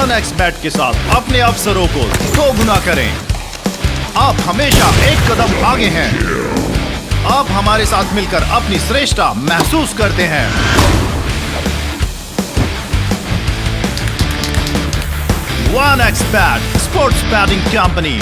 1xBet के साथ अपने अवसरों को 2 गुना करें। आप हमेशा एक कदम आगे हैं। आप हमारे साथ मिलकर अपनी श्रेष्ठता महसूस करते हैं। 1xBet sports batting company.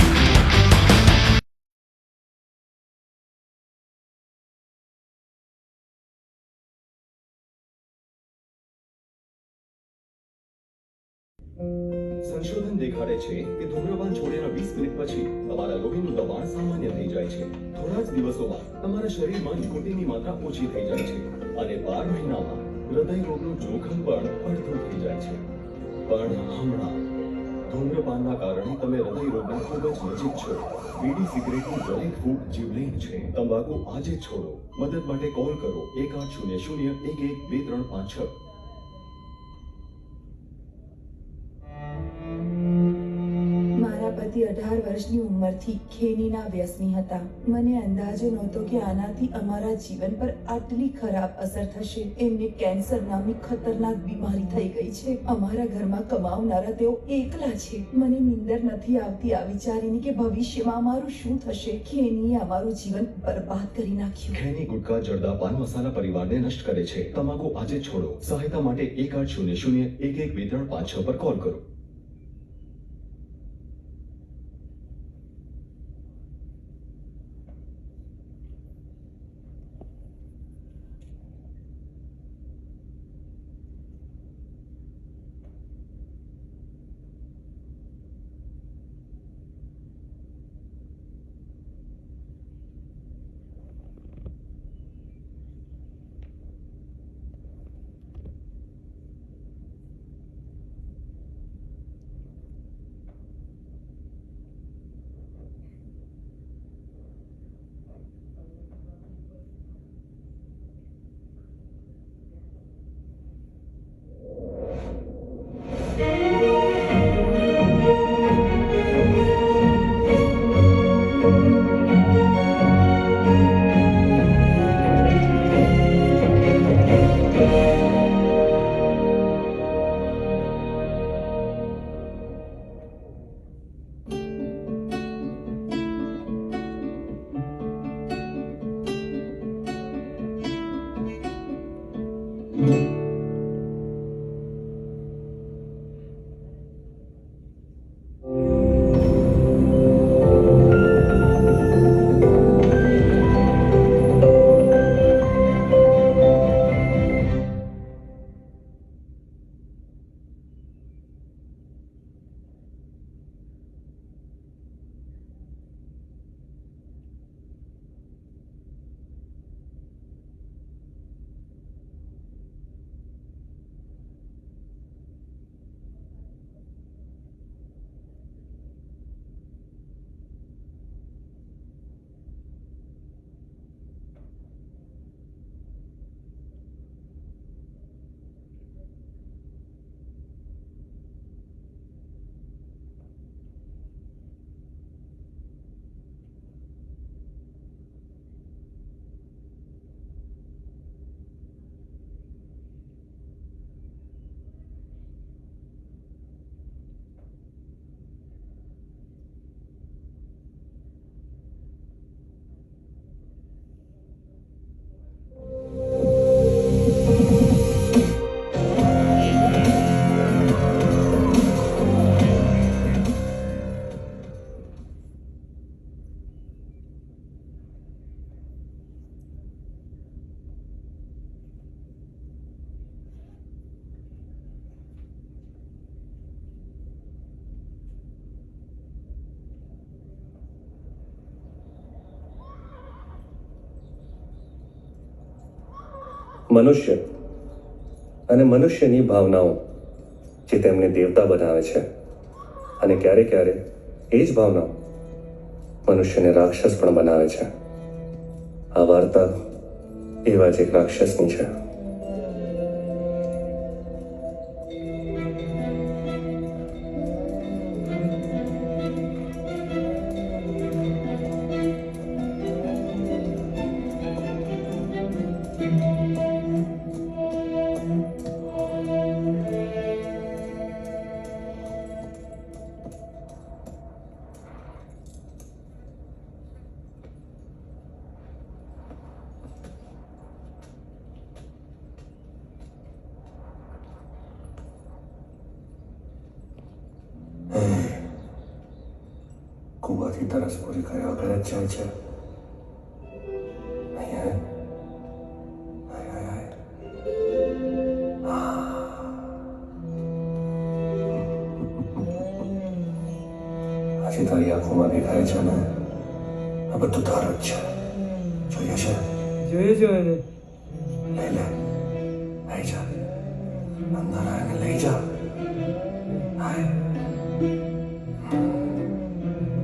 સંશોધન દેખાડે છે કે ધૂમ્રપાન છોડ્યાના 20 મિનિટ પછી તમારા લોહીનું દબાણ સામાન્ય થઈ જાય છે। થોડા જ દિવસોમાં તમારા શરીરમાં નિકોટિનની માત્રા ઓછી થઈ જાય છે અને 12 મહિનામાં હૃદય રોગનું જોખમ પણ અડધું થઈ જાય છે। પણ હમણાં ધૂમ્રપાનના કારણે તમે હૃદય રોગના ખૂબ જ નજીક છો। બીડી સિગરેટની દરેક ફૂંક જીવલેણ છે। તંબાકુ આજે જ છોડો। મદદ માટે કોલ કરો 1800 11 2356। પતિ 18 વર્ષની ઉંમરથી ખેનીના વ્યસની હતા। મને અંદાજો નહોતો કે આનાથી અમારા જીવન પર આટલી ખરાબ અસર થશે। એમને કેન્સર નામની ખતરનાક બીમારી થઈ ગઈ છે। અમારા ઘરમાં કમાવનારા તેઓ એકલા છે। મને નીંદર નથી આવતી આ વિચારીને કે ભવિષ્યમાં અમારું શું થશે। ખેનીએ અમારું જીવન બરબાદ કરી નાખ્યું। ખેની ગુટકા જરદા પાન મસાલા પરિવારને નષ્ટ કરે છે। તમાકુ આજે છોડો। સહાયતા માટે 1800 11 2356 પર કોલ કરો। મનુષ્ય અને મનુષ્યની ભાવનાઓ જે તેમને દેવતા બનાવે છે અને ક્યારેક ક્યારેક એ જ ભાવનાઓ મનુષ્યને રાક્ષસ પણ બનાવે છે। આ વાર્તા એવા જ એક રાક્ષસની છે। તરસ પૂરી કર્યા વગર જ જાય છે. અહીંયા આય, આય, આય. હજી તારી આંખોમાં દેખાય છે ને, આ બધું તારું જ છે. જોઈએ છે? જોઈએ લઈ લે, લઈ જા, અંદર આવીને લઈ જા. આય.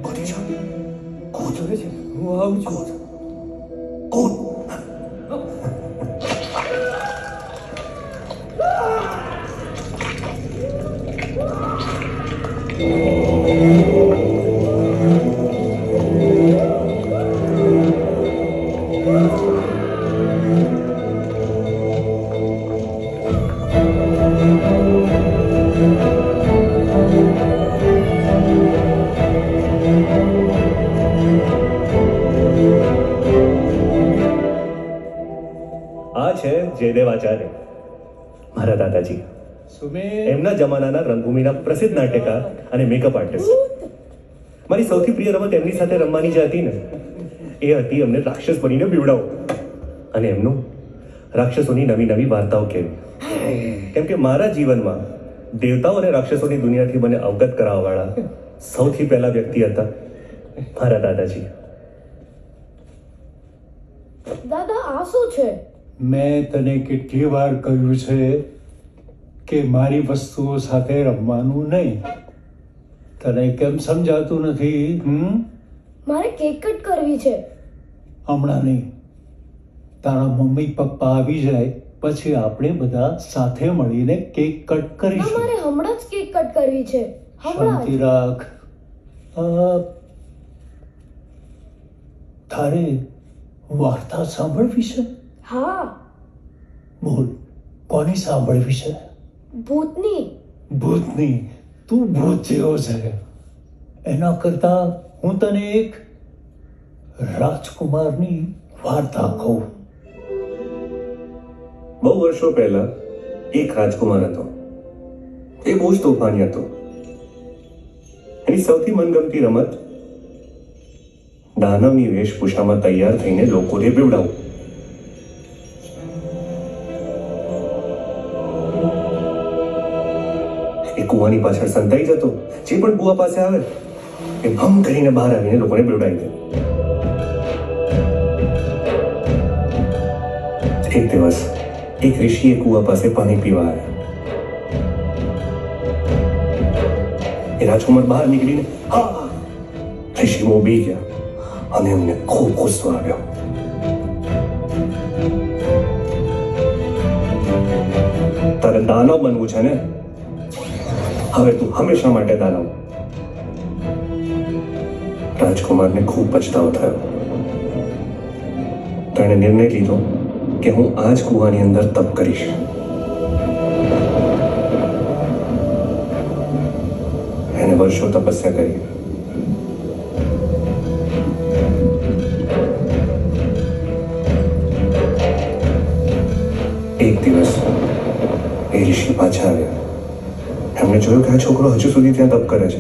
કૂદી જા, કૂદ, જોઈએ છે હું આવું છું. કૂદ, કૂદ. આ છે જયદેવ આચાર્ય, મારા દાદાજી. સુમેર એમના જમાનાના રંગભૂમિના પ્રસિદ્ધ નાટ્યકાર અને મેકઅપ આર્ટિસ્ટ. મારી સૌથી પ્રિય રમત એમની સાથે રમવાની જે હતી ને, એ હતી અમને રાક્ષસ બનીને બીવડાવો અને એમનું રાક્ષસોની નવી નવી વાર્તાઓ કહેવી. કેમ કે મારા જીવનમાં દેવતાઓ અને રાક્ષસોની દુનિયાથી મને અવગત કરાવવાવાળા સૌથી પહેલા વ્યક્તિ હતા મારા દાદાજી. દાદા આ શું છે? મેં તને કેટલી વાર કહ્યું છે કે મારી વસ્તુઓ સાથે રમવાનું નહીં. તને કેમ સમજાતું નથી? મારે કેક કટ કરવી છે. હમણાં નહીં, તારા મમ્મી પપ્પા આવી જાય પછી આપણે બધા સાથે મળીને કેક કટ ના, કરીશું. મારે હમણાં જ કેક કટ કરવી છે. હમણાં શાંતિ જ. રાખ. તારે વાર્તા સાંભળવી છે? હા, બોલ, કોની સાંભળવી છે? ભૂતની. ભૂતની. તું ભૂત જેવો છે. એના કરતા હું તને એક રાજકુમારની વાર્તા કહું. બહુ વર્ષો પહેલા એક રાજકુમાર હતો. એ બહુ જ તોફાની હતો. એની સૌથી મનગમતી રમત દાનવની વેશભૂષામાં તૈયાર થઈને લોકોને બીવડાવવું. એ કુવાની પાછળ સંતાઈ જતો. જે પણ કુવા પાસે આવે એ ભમ કરીને બહાર આવીને લોકોને બીવડાવી દે. એક દિવસ એક ઋષિ એ કુવા પાસે પાણી પીવા આવ્યા. એ રાજકુમાર બહાર નીકળીને હા ઋષિ મોબી ગયા અને એમને ખૂબ ગુસ્સો આવ્યો. તારે દાનવ બનવું છે ને? હવે તું હંમેશા માટે દાનવ. રાજકુમારને ખૂબ પછતાવો થયો. તો એણે નિર્ણય લીધો કે હું આ જ કુવાની અંદર તપ કરીશ. એને વર્ષો તપસ્યા કરી. એક દિવસ એ ઋષિ પાછા આવ્યા. એમણે જોયું કે આ છોકરો હજુ સુધી ત્યાં તપ કરે છે.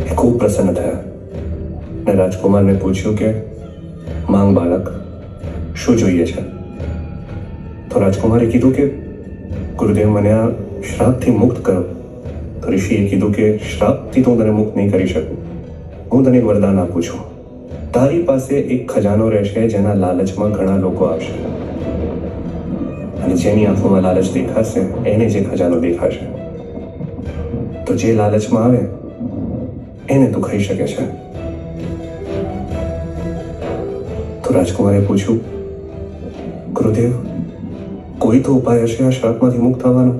એ ખૂબ પ્રસન્ન થયા ને રાજકુમારને પૂછ્યું કે માંગ બાળક, શું જોઈએ છે? તો રાજકુમારે કીધું કે ગુરુદેવ, મને આ શ્રાપથી મુક્ત કરો. તો ઋષિએ કીધું કે શ્રાપથી તો હું તને મુક્ત નહીં કરી શકું. હું તને એક વરદાન આપું છું. તારી પાસે એક ખજાનો રહેશે જેના લાલચમાં ઘણા લોકો આવશે અને જેની આંખોમાં લાલચ દેખાશે એને જે ખજાનો દેખાશે. તો જે લાલચમાં આવે એને તું ખાઈ શકે છે. તો રાજકુમારે પૂછ્યું, ગુરુદેવ, કોઈ તો ઉપાય હશે આ શ્રાપમાંથી મુક્ત થવાનો?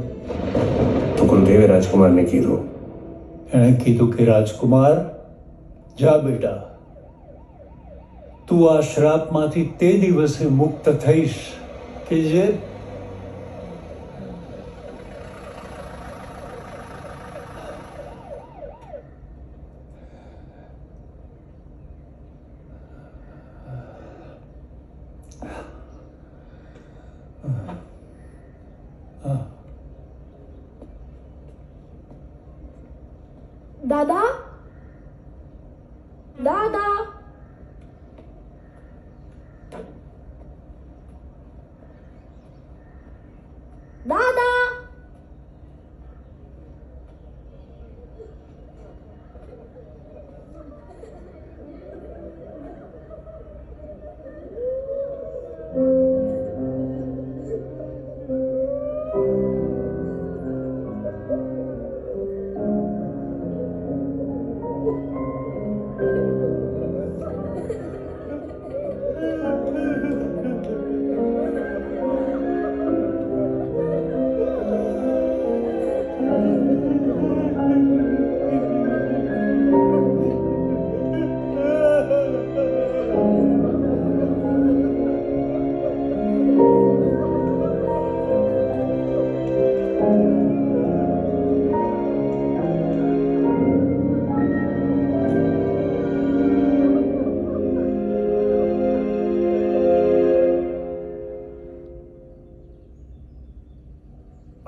તો ગુરુદેવે રાજકુમારને કીધું, એણે કીધું કે રાજકુમાર, જા બેટા, તું આ શ્રાપમાંથી તે દિવસે મુક્ત થઈશ કે જે દાદા દાદા દાદા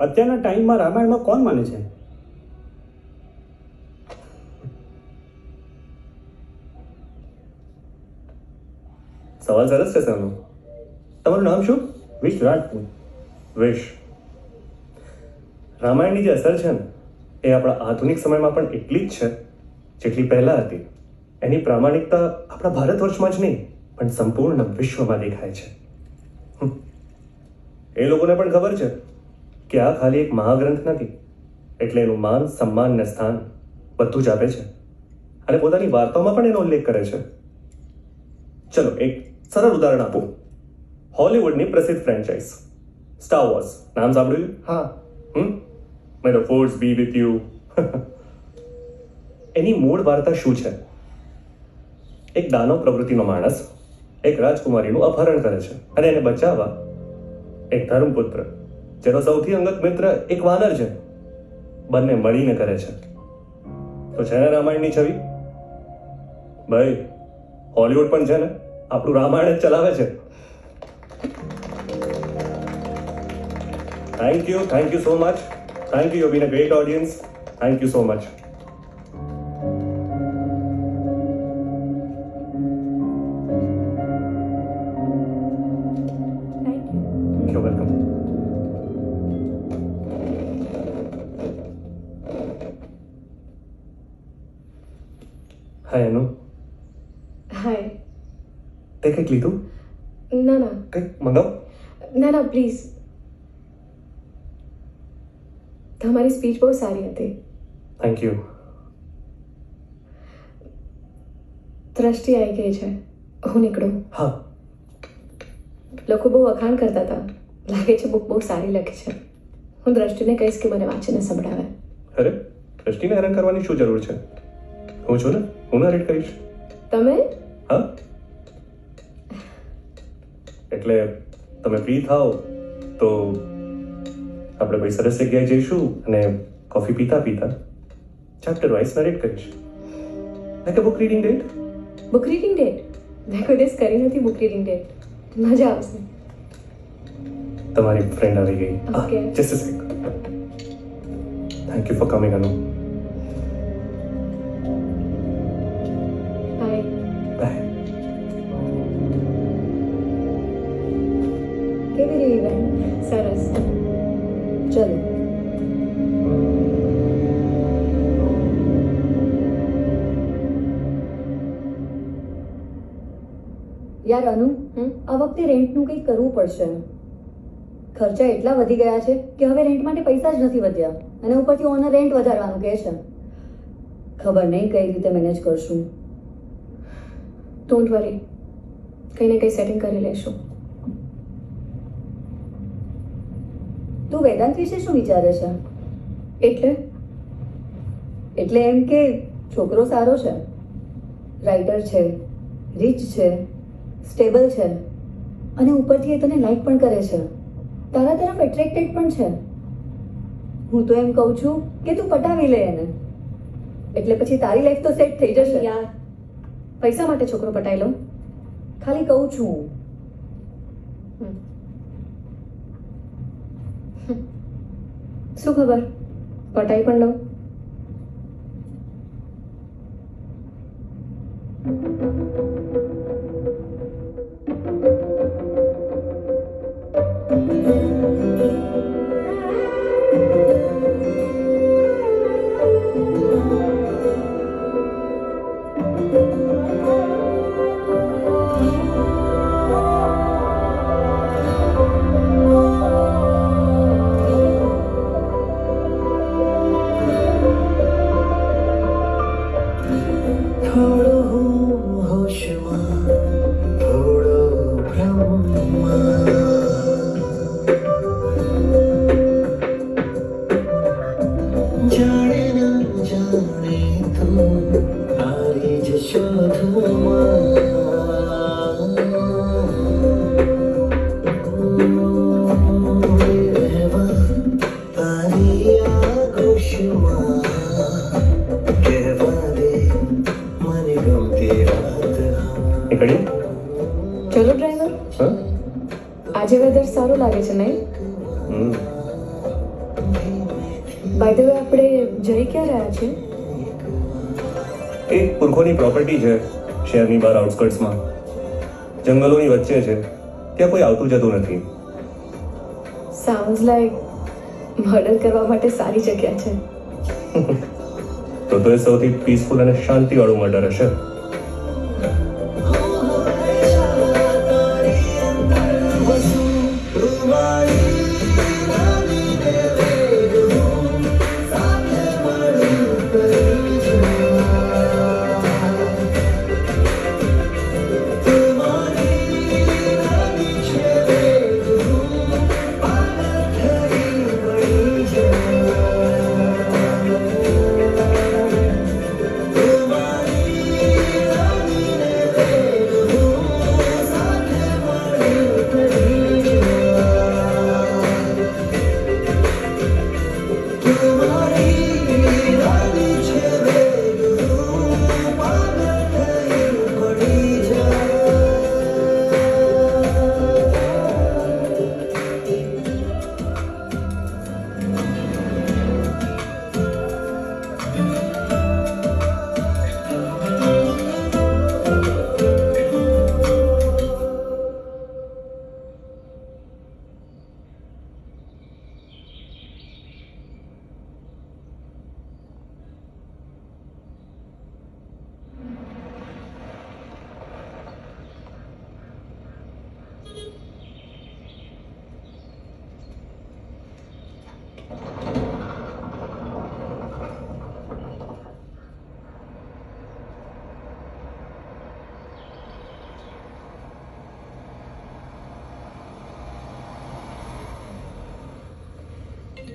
અત્યારના ટાઈમમાં રામાયણમાં કોણ માને છે? સવાલ સરસ છે સરનો. તમારું નામ શું? વિશ રાજપૂત. વિશ. રામાયણની જે અસર છે ને એ આપણા આધુનિક સમયમાં પણ એટલી જ છે જેટલી પહેલા હતી. એની પ્રામાણિકતા આપણા ભારત વર્ષમાં જ નહીં પણ સંપૂર્ણ વિશ્વમાં દેખાય છે. એ લોકોને પણ ખબર છે કે આ ખાલી એક મહાગ્રંથ નથી, એટલે એનું માન, સન્માન ને સ્થાન બધું જ આપે છે અને પોતાની વાર્તાઓમાં પણ એનો ઉલ્લેખ કરે છે. ચલો એક સરળ ઉદાહરણ આપું. હોલિવૂડની પ્રસિદ્ધ ફ્રેન્ચાઇઝ સ્ટાર વોર્સ, નામ સાંભળ્યું? હા. May the force be with you. એની મૂળ વાર્તા શું છે? એક દાનવ પ્રવૃત્તિનો માણસ એક રાજકુમારીનું અપહરણ કરે છે અને એને બચાવવા એક ધર્મપુત્ર, જેનો સૌથી અંગત મિત્ર એક વાનર છે, બંને મળીને કરે છે. તો છે ને રામાયણની છબી? ભાઈ, હોલિવૂડ પણ છે ને આપણું રામાયણ જ ચલાવે છે. Thank you so much. Thank you bin a great audience. Thank you so much. You're welcome. હાય અનુ, હાય. તે કંઈક લીધું? ના ના કંઈક મંગાવ. ના ના પ્લીઝ. તમારી સ્પીચ બહુ સારી હતી. Thank you. દ્રષ્ટિ આવી ગઈ છે, હું નીકળું. હા, લોકો બહુ વખાણ કરતા હતા, લાગે છે બુક બહુ સારી લખી છે. હું દ્રષ્ટિને કહીશ કે મને વાંચીને સંભળાવે. અરે દ્રષ્ટિને હેરાન કરવાની શું જરૂર છે? હું છું ને, હું નરેટ કરીશ. તમે? હા, એટલે તમે ફ્રી થાઓ તો આપણે કોઈ સરસ જગ્યાએ જઈશું અને કોફી પીતા પીતા ચેપ્ટર વાઇઝ નરેટ કરીશ. લાઈક અ book reading date. Book reading date? મેં કોઈ દિવસ કરી નથી બુક રીડિંગ ડેટ. મજા આવશે. તમારી ફ્રેન્ડ આવી ગઈ. Okay. Just a sec. Thank you for coming Anu. Bye. Bye. કેવી રહી ઇવેન્ટ? સરસ. ચલો. યાર અનુ, આ વખતે રેન્ટનું કંઈક કરવું પડશે. ખર્ચા એટલા વધી ગયા છે કે હવે રેન્ટ માટે પૈસા જ નથી વધ્યા અને ઉપરથી ઓનર રેન્ટ વધારવાનું કહે છે. ખબર નહીં કઈ રીતે મેનેજ કરશું. ડોન્ટ વરી, કંઈ ને કંઈ સેટિંગ કરી લેશું. તું વેદાંત વિશે શું વિચારે છે? એટલે એમ કે છોકરો સારો છે, રાઇટર છે, રીચ છે, સ્ટેબલ છે અને ઉપરથી એ તને લાઈક પણ કરે છે, તારા તરફ એટ્રેક્ટેડ પણ છે. હું તો એમ કહું છું કે તું પટાવી લે એને, એટલે પછી તારી લાઈફ તો સેટ થઈ જશે. યાર, પૈસા માટે છોકરો પટાઈ લો? ખાલી કહું છું. શું ખબર, પટાઈ પણ લો. થોડો હું હોશમાં થોડો ભ્રમમાં જાણે ન જાણે તું આવી જ શોધમાં રહેવા તારી આગોશમાં કહેવા દે મને ગમતી રાત નીકળી ચલો ડ્રાઈવર, હા આજે વેધર સારું લાગે છે નહીં? હમ બાય ધ વે, આપણે જઈ ક્યાં રહ્યા છીએ? એક પુરખોની પ્રોપર્ટી છે શહેરની બહાર આઉટસ્કર્ટ્સમાં, જંગલોની વચ્ચે છે. ત્યાં કોઈ આવતું જતું નથી. સાઉન્ડ્સ લાઈક મર્ડર કરવા માટે સારી જગ્યા છે. તો એ સૌથી પીસફુલ અને શાંતિવાળું મર્ડર હશે.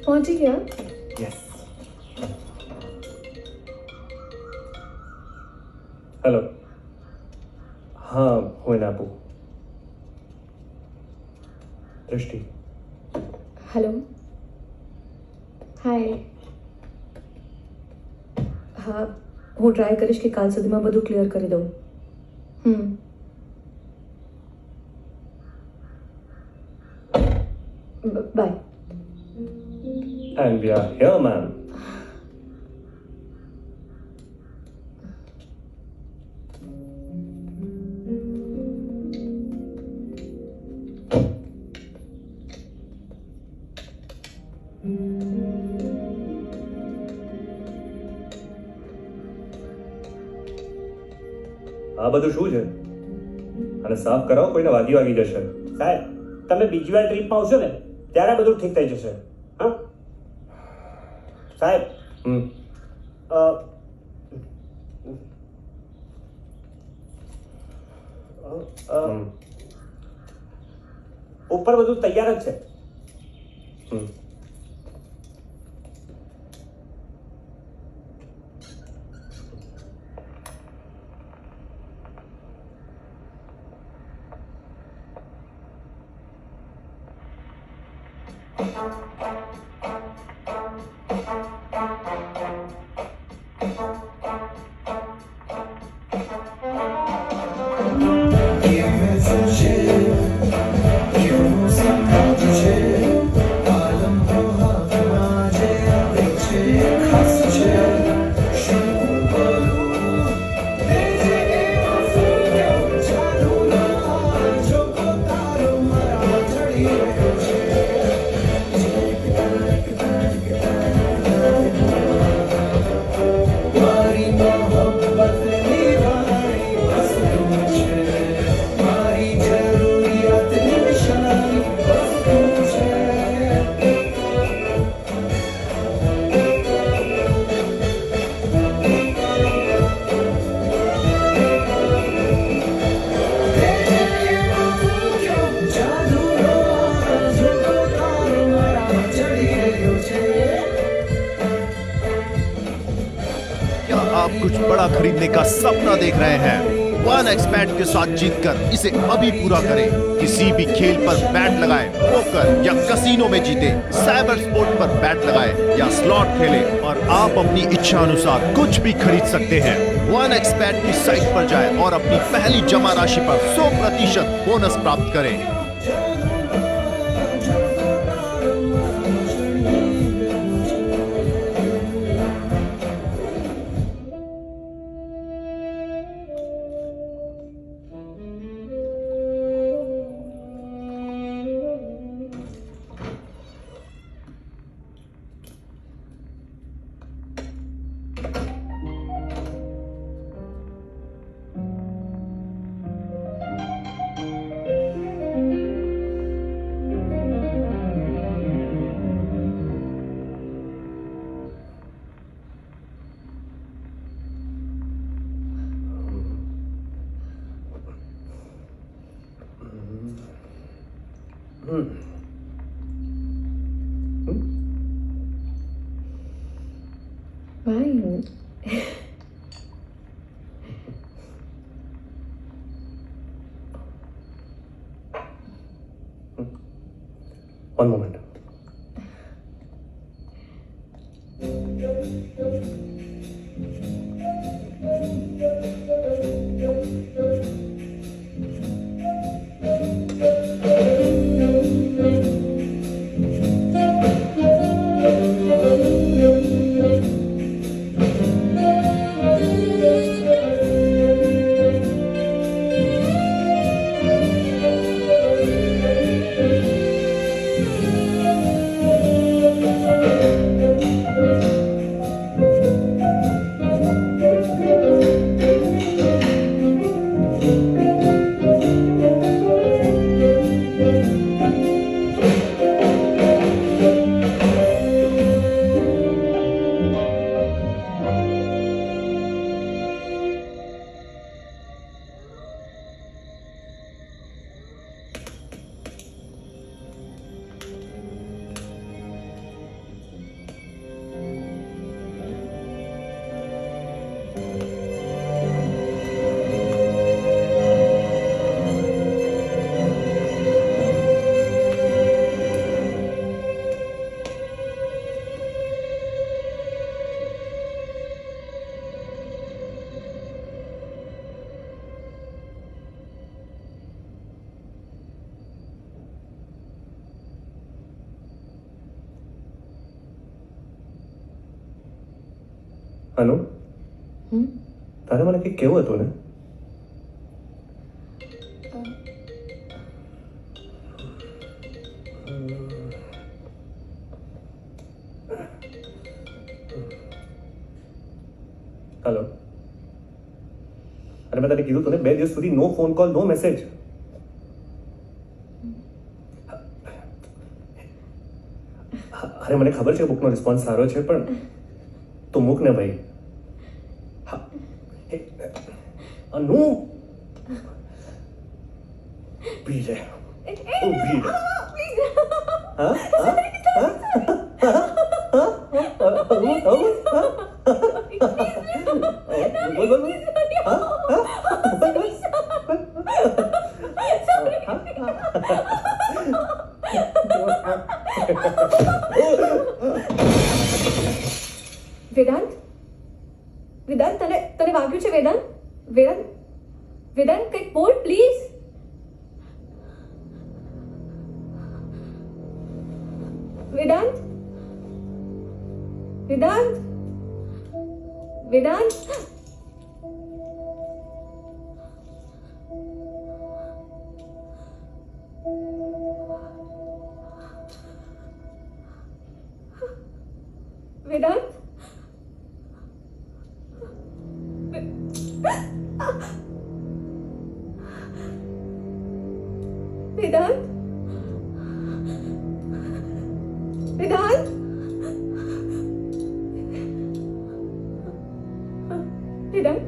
પહોંચી ગયા? યસ. હેલો. હા, હું એને આપું. દૃષ્ટિ. હેલો. હાય. હા, હું ટ્રાય કરીશ કે કાલ સુધીમાં બધું ક્લિયર કરી દઉં. By. And we are here, ma'am. આ બધું શું છે? અને સાફ કરાવો, કોઈને વાગી જશે. સાહેબ, તમે બીજી વાર ટ્રીપમાં આવશો ને ત્યારે બધું ઠીક થઈ જશે. હા સાહેબ. અ, અ, ઉપર બધું તૈયાર જ છે. क्या आप कुछ बड़ा खरीदने का सपना देख रहे हैं? वन एक्सपैट के साथ जीतकर इसे अभी पूरा करें। किसी भी खेल पर बैट लगाएं, पोकर या कसिनो में जीते, साइबर स्पोर्ट पर बैट लगाएं या स्लॉट खेलें और आप अपनी इच्छा अनुसार कुछ भी खरीद सकते हैं। वन एक्सपैट की साइट पर जाएं और अपनी पहली जमा राशि पर 100% बोनस प्राप्त करें। Fine. One moment. અનુ તારે મને કંઈક કેવું હતું ને? હેલો, અરે મેં તને કીધું તું ને 2 દિવસ સુધી નો ફોન કોલ નો મેસેજ. અરે મને ખબર છે બુકનો રિસ્પોન્સ સારો છે પણ તું મૂક ને ભાઈ. અનુ ઊભી રહે, ઊભી રહે. હા હા વેદાંત, વેદાંત, તને વાગ્યું છે? વેદાંત, વેદાંત, વેદાંત, કંઈક બોલ please. Vedant, Vedant, Vedant. Vedant, Vedant, Vedant, Vedant.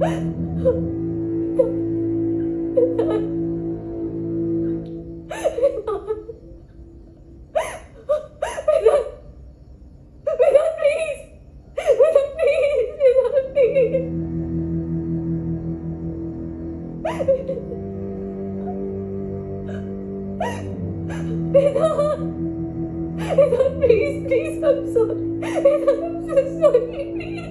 Please, I'm sorry. I'm so sorry. Please.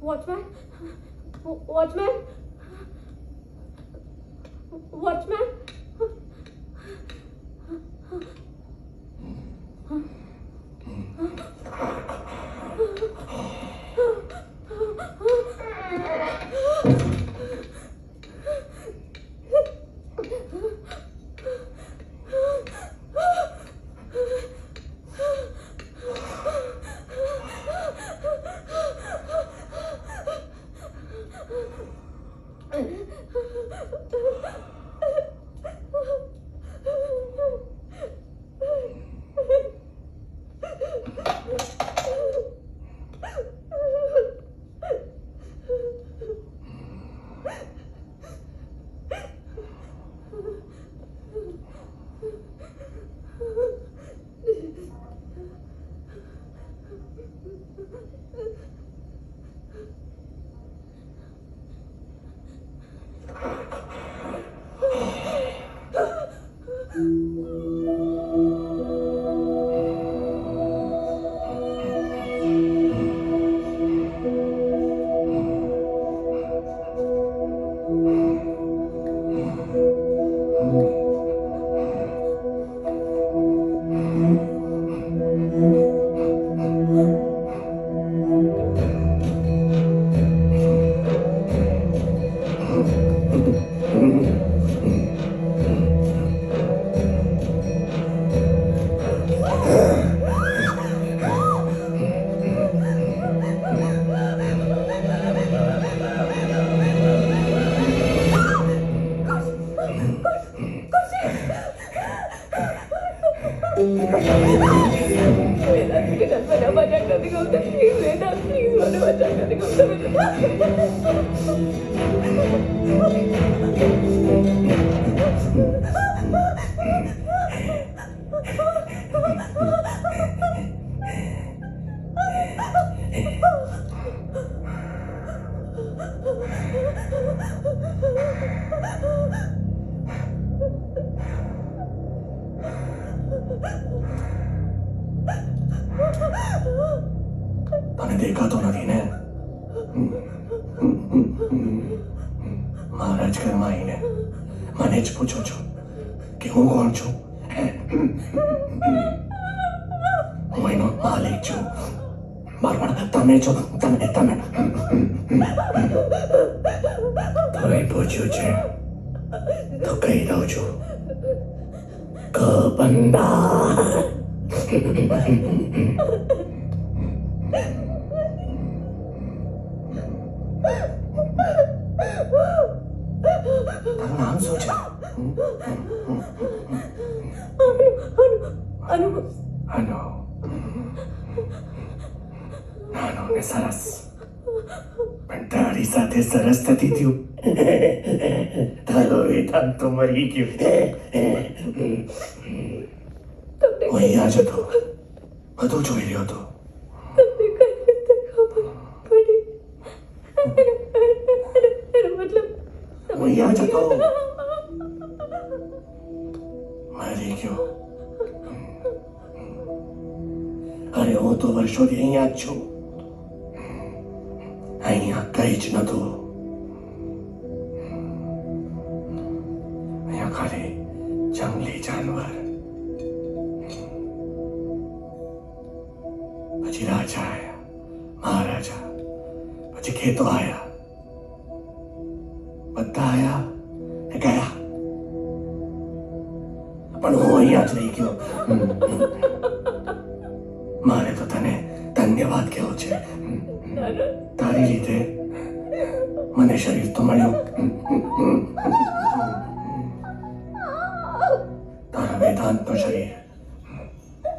Watchman? Watchman? Watchman? તને દેખાતો નથી ને મારા જ ઘરમાં આવીને મને જ પૂછો છો કે હું કોણ છું હું એનો માલિક છું બરાબર તમે છો તમે તો એ પૂછ્યું છે તો કહી દઉં છું બંદા તારું નામ શું છે? અનુ. નાનો ને સરસ, પણ તારી સાથે સરસ નથી થયું. તારો વેદાંત તો મરી ગયું. હું અહીંયા જ હતો, બધું જોઈ રહ્યો હતો. હું અહીંયા જ હતો, મરી ગયો. અરે હું તો વર્ષોથી અહીંયા જ છું. અહીંયા કઈ જ નતું. અહીંયા ખાલી જંગલી જાનવર. પછી રાજા આયા, મહારાજા, પછી ખેતો આયા, બધા આયા ને ગયા, પણ હું અહીંયા જ રહી ગયો. મારે તો તને ધન્યવાદ કહેવો છે. તારી રીતે મને શરીર તો મળ્યું. તારા વેદાંતનું શરીર,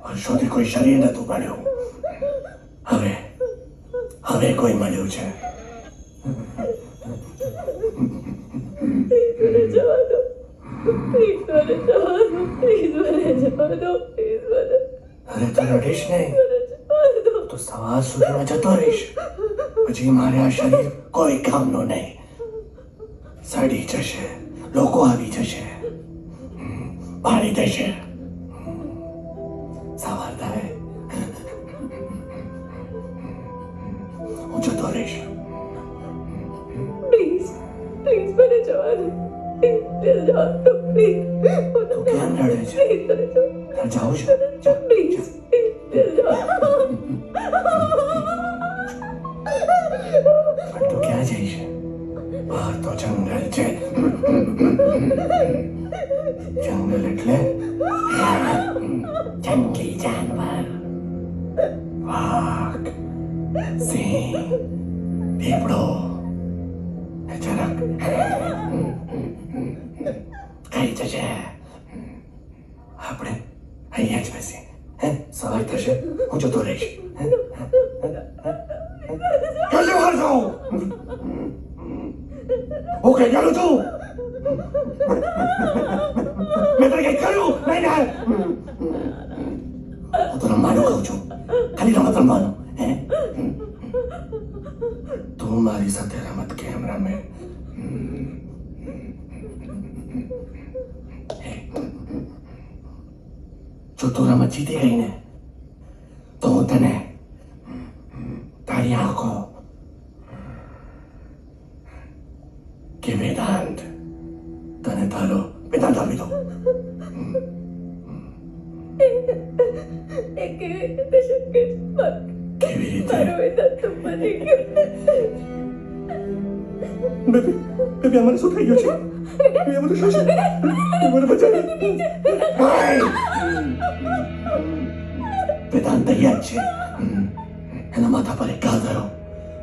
વર્ષોથી કોઈ શરીર નતું મળ્યું. હવે કોઈ મળ્યું છે. અરે તું રડીશ નહીં તો સવાર સુધીમાં જતો રહીશ. પછી મારે આ શરીર કોઈ કામનું નહીં. સડી જશે, લોકો આવી જશે, પાડી દેશે. સવાર થાય હું જતો રહીશ. પ્લીઝ પ્લીઝ મને જવા દો. જવા દો પ્લીઝ. તું કેમ રડે છે? તારે જાવું છે? જા, પ્લીઝ જા. પણ તું ક્યાં જઈશ? બહાર તો જંગલ છે. જંગલ એટલે જંગલી જાનવર, વાઘ, સિંહ, દીપડો, જરાક કઈ જશે. આપણે અહીંયા જ બેસી. સવાર થશે હું જતો રહીશ. ક્યાં વાર જાઉં? હું કઈ કરું છું? મેં તને કઈ કર્યું નહીં ને? હું તો રમવાનું કહું છું, ખાલી રમત રમવાનું. તું મારી સાથે રમત કેમ રમે? જો તું રમત જીતી ગઈ ને તો હું તને તારી આંખો કે વેદાંત, તને તારો વેદાંત આપી દઉં. કેવી રીતે? બેબી આમાં શું થઈ ગયું છે? બેબી આમાં શું છે? મને બચાવી. વેદાંત તૈયાર છે. એના માથા પર એક ઘા થયો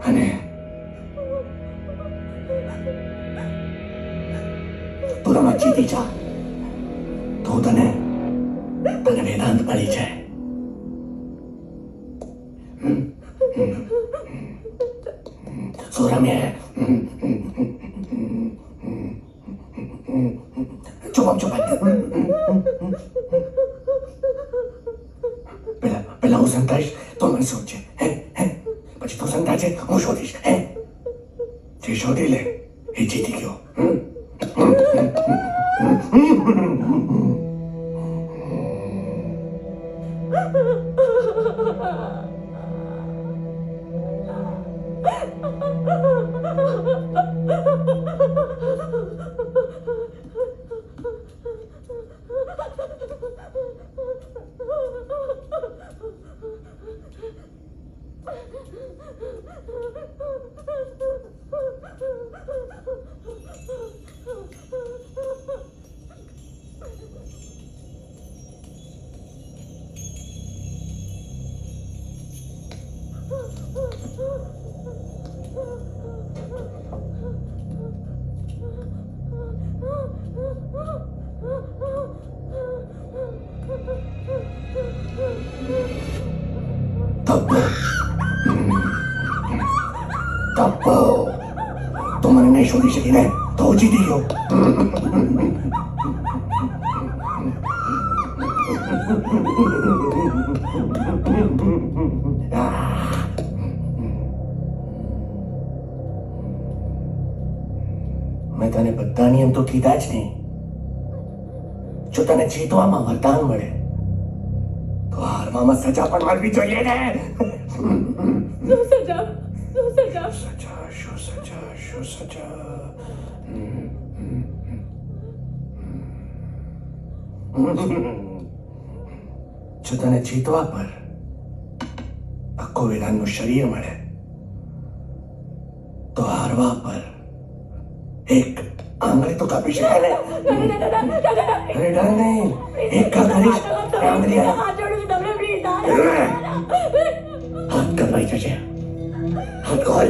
અને તું રમત જીતી જા તો તને વેદાંત મળી જાય. શું રમીએ? ચુપ પેલા હું સંતાઈશ તો મને શોધજે. પછી તું સંતાજે, હું શોધીશ. જે શોધી લે એ જીતી ગયો. કપ્પો તું મને નહીં શોધી શકી ને તો હું જીતી ગયો. મેં તને બધા નિયમ તો કીધા જ નહીં. જો તને જીતવામાં વરદાન મળે તો હારવામાં સજા પણ મળવી જોઈએ ને. શું સજા? શું સજા? શું સજા? જો તને જીતવા પર આખો વિલાનનું શરીર મળે તો હારવા પર એક આંગળી તો કાપી શકાય ને. અરે ડર નહીં, એક કા કરીશ આંગળી હાથ કપાઈ જશે. હાથ ખોલ.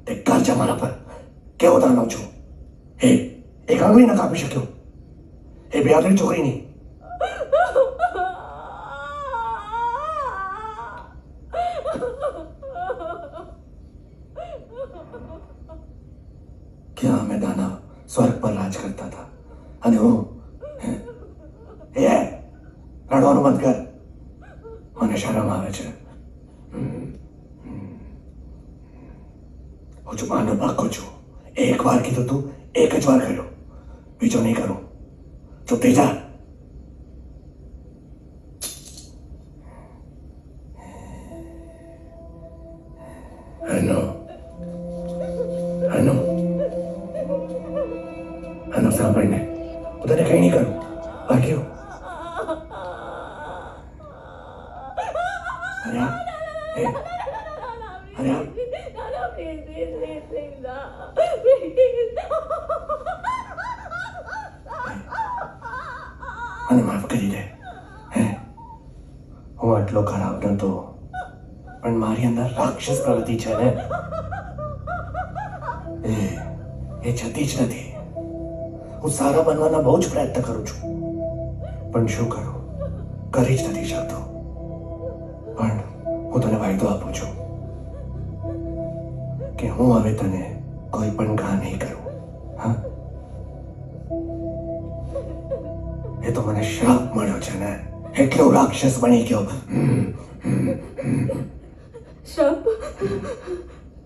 ધિક્કાર છે મારા પર. કેવો દાનવ છું. એક આંગળી ન કાપી શક્યો. એ બે આંગળી છોકરીની. ક્યાં અમે દાનવ સ્વર્ગ પર રાજ કરતા હતા અને હું રડવાનું બંધ કર. મને શરમ આવે છે. હું જુબાનનો પાકો છું. એક વાર કીધું તું એક જ વાર કર્યો, બીજો નહીં કરું. ચૂપ થઈ જા. આનો સાંભળને, હું તને કઈ નહીં કરું. ભાગ્યો. અરે મને માફ કરી દે. હું આટલો ખરાબ નતો, પણ મારી અંદર રાક્ષસ પ્રવૃત્તિ છે ને, એ જતી જ નથી. હું સારા બનવાના બહુ જ પ્રયત્ન કરું છું, પણ શું કરું, કરી જ નથી શકતો. પણ હું તને વાયદો આપું છું કે હું હવે તને કોઈ પણ ઘા નહીં કરું. હા, એ તો મને શ્રાપ મળ્યો છે ને, એટલે હું રાક્ષસ બની ગયો. શ્રાપ?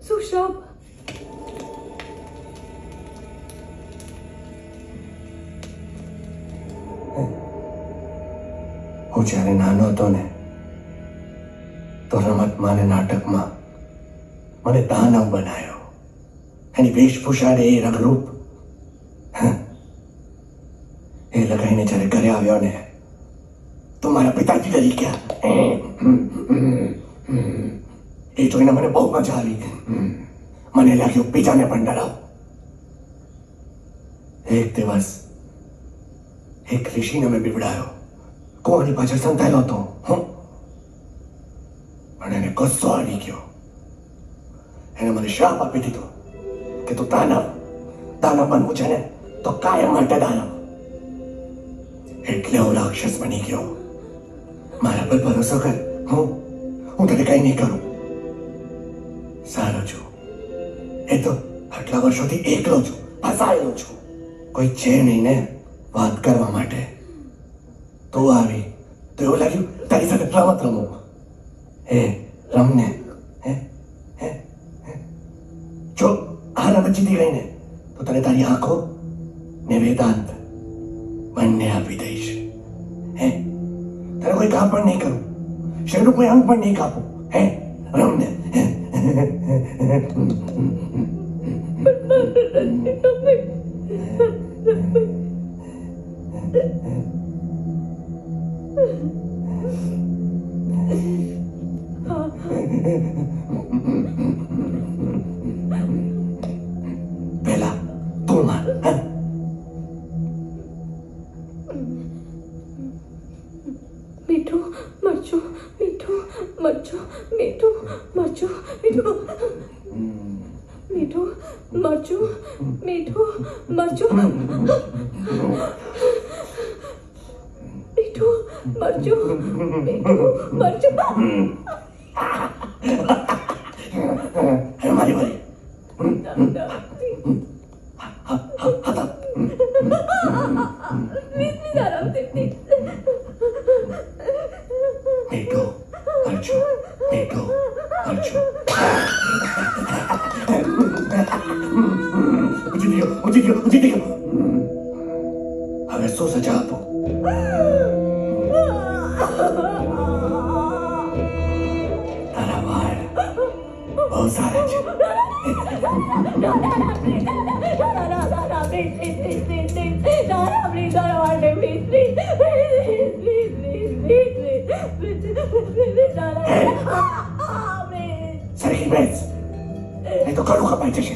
શું શ્રાપ? હું જ્યારે નાનો હતો ને, તો રમતમાં અને નાટકમાં મને દાનવ બનાવ્યો. એની વેશભૂષા એ રંગરૂપ એ લગાઈને જ્યારે ઘરે આવ્યો ને, તો મારા પિતાજી ડરી ગયા. એ જોઈને મને બહુ મજા આવી. મને લાગ્યું બીજાને પણ ડરાવ. એક દિવસ એક ઋષિને મેં બીવડાયો. કુવાની પાછળ સંતાયેલો હતો હું, પણ એને ગુસ્સો આવી ગયો. એને મને શ્રાપ આપી દીધો કે તું દાનવ બનવું છે ને તો કાયમ માટે દાનવ. એટલે હું રાક્ષસ બની ગયો. મારા પર ભરોસો કર. હું તને કઈ નહીં કરું. સારો છું. એ તો આટલા વર્ષોથી એકલો છું, ફસાયેલો છું. કોઈ છે નહીં ને વાત કરવા માટે. તું આવી તો એવું લાગ્યું તારી સાથે રમત રમું. રમને. જો આ રમત જીતી ગઈ ને, તો તને તારી આંખો ને વેદાંત બંને આપી દઈશ. તને કોઈ કામ પણ નહીં કરું, શરીરનું કોઈ અંગ પણ નહીં કાપું. રમને. પહેલા તું માર. મીઠું મરચું, મીઠું મરચું મીઠું મીઠું મરચું મીઠું મરચું મીઠું મરચું મીઠું મરચું હવે મારી વારી મીઠું મરચું મીઠું મરચું ઉજી ગયો હવે શું સજા આપો તારા વાળ બહુ સારા છે સરખી બેસ નહીં તો ગળું કપાઈ જશે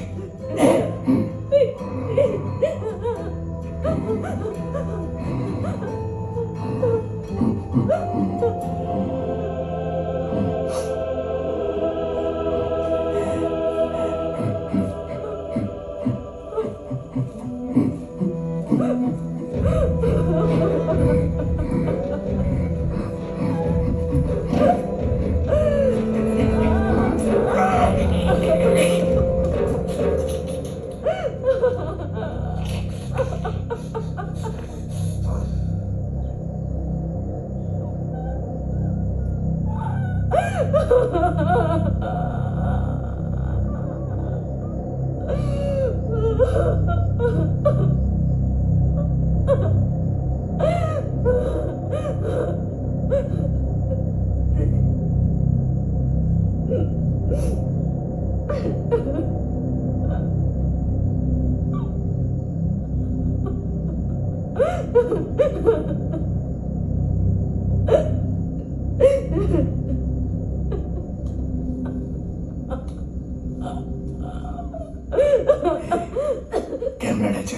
કેમ રડે છે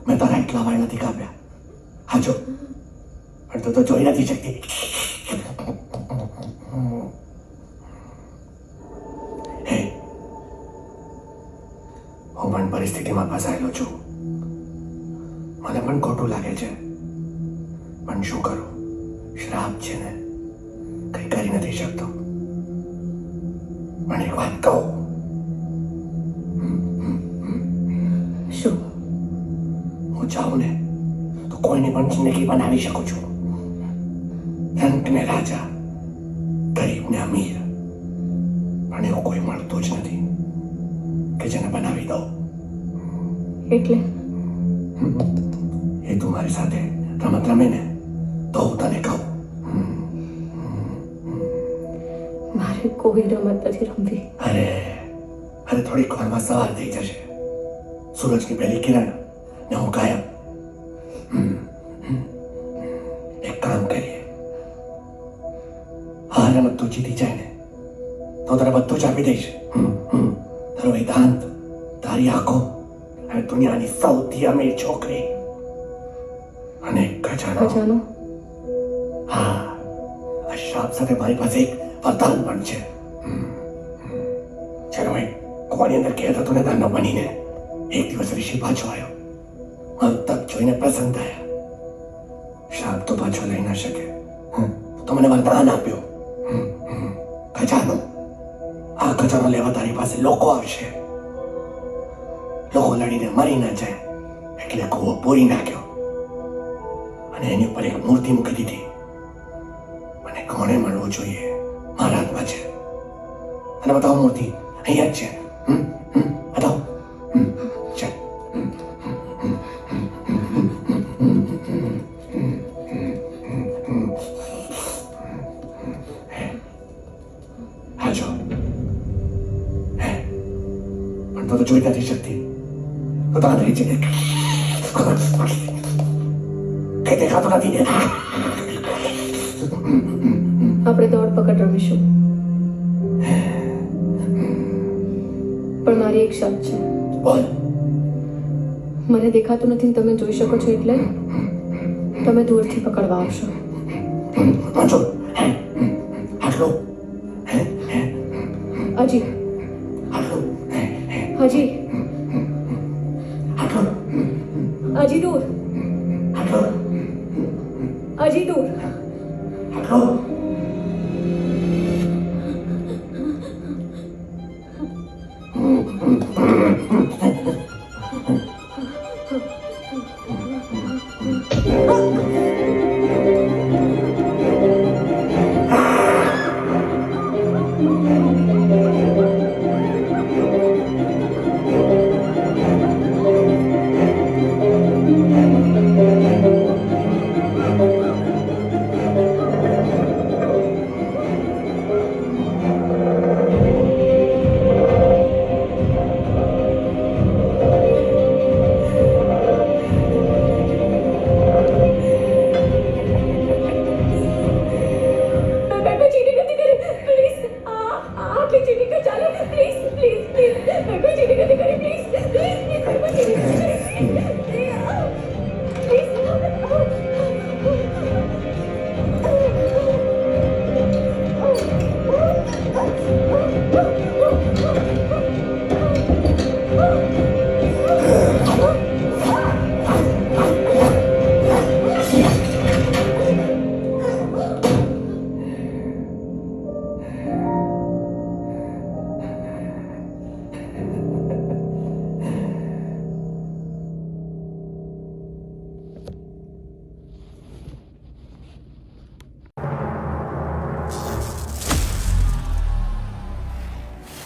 મેં તારા એટલા વાળ નથી કાપ્યા હા જો પણ તું તો જોઈ નથી શકતી હે હું પણ પરિસ્થિતિમાં ફસાયેલો છું મને પણ ખોટું લાગે છે પણ શું કરું શ્રાપ છે ને કઈ કરી નથી શકતો પણ એક વાત કહું શું હું ચાહું ને તો કોઈની પણ જિંદગી બનાવી શકું છું રંક ને રાજા ગરીબ ને અમીર પણ એવું કોઈ મળતું જ નથી કે જેને બનાવી દઉં એટલે એ તું મારી સાથે રમત રમે ને તો હું તને કહું મારે કોઈ રમત નથી રમવી અરે અરે થોડીક વારમાં સવાર થઈ જશે સૂરજની પહેલી કિરણ ને હું કાયમ એક કામ કરીએ હા રમત તું જીતી જાય ને તો તારે બધું જ આપી દઈશ તારો વેદાંત તારી આંખો અને દુનિયાની સૌથી અમીર છોકરી અને ખજાનો હા આ શ્રાપ સાથે મારી પાસે એક વરદાન પણ છે ચાલો ભાઈ કુવાની અંદર કેદ હતો ને દાનવ બનીને એક દિવસ ઋષિ પાછો આવ્યો મારું તપ જોઈને પ્રસન્ન થયા શ્રાપ તો પાછો લઈ ના શકે તો મને વરદાન આપ્યો ખજાનો આ ખજાનો લેવા તારી પાસે લોકો આવશે લોકો લડીને મરી ના જાય એટલે કૂવો પૂરી નાખ્યો અને એની ઉપર એક મૂર્તિ મૂકી દીધી મને કોણે મળવું જોઈએ મારા હાથમાં છે અને બતાવો મૂર્તિ અહીંયા જ છે બતાવો ચાલ હા જો હે પણ તો જોઈ નથી શકતી તો તાંતરી છે કઈ દેખાતું નથી ને આપણે દોડ પકડ રમીશું પણ મારી એક શરત છે બોલ મને દેખાતું નથી ને તમે જોઈ શકો છો એટલે તમે દૂરથી પકડવા આવશો વાંચો આટલો અજી આટલું હજી આટલું હજી દૂર આટલું હજી દૂર આટલું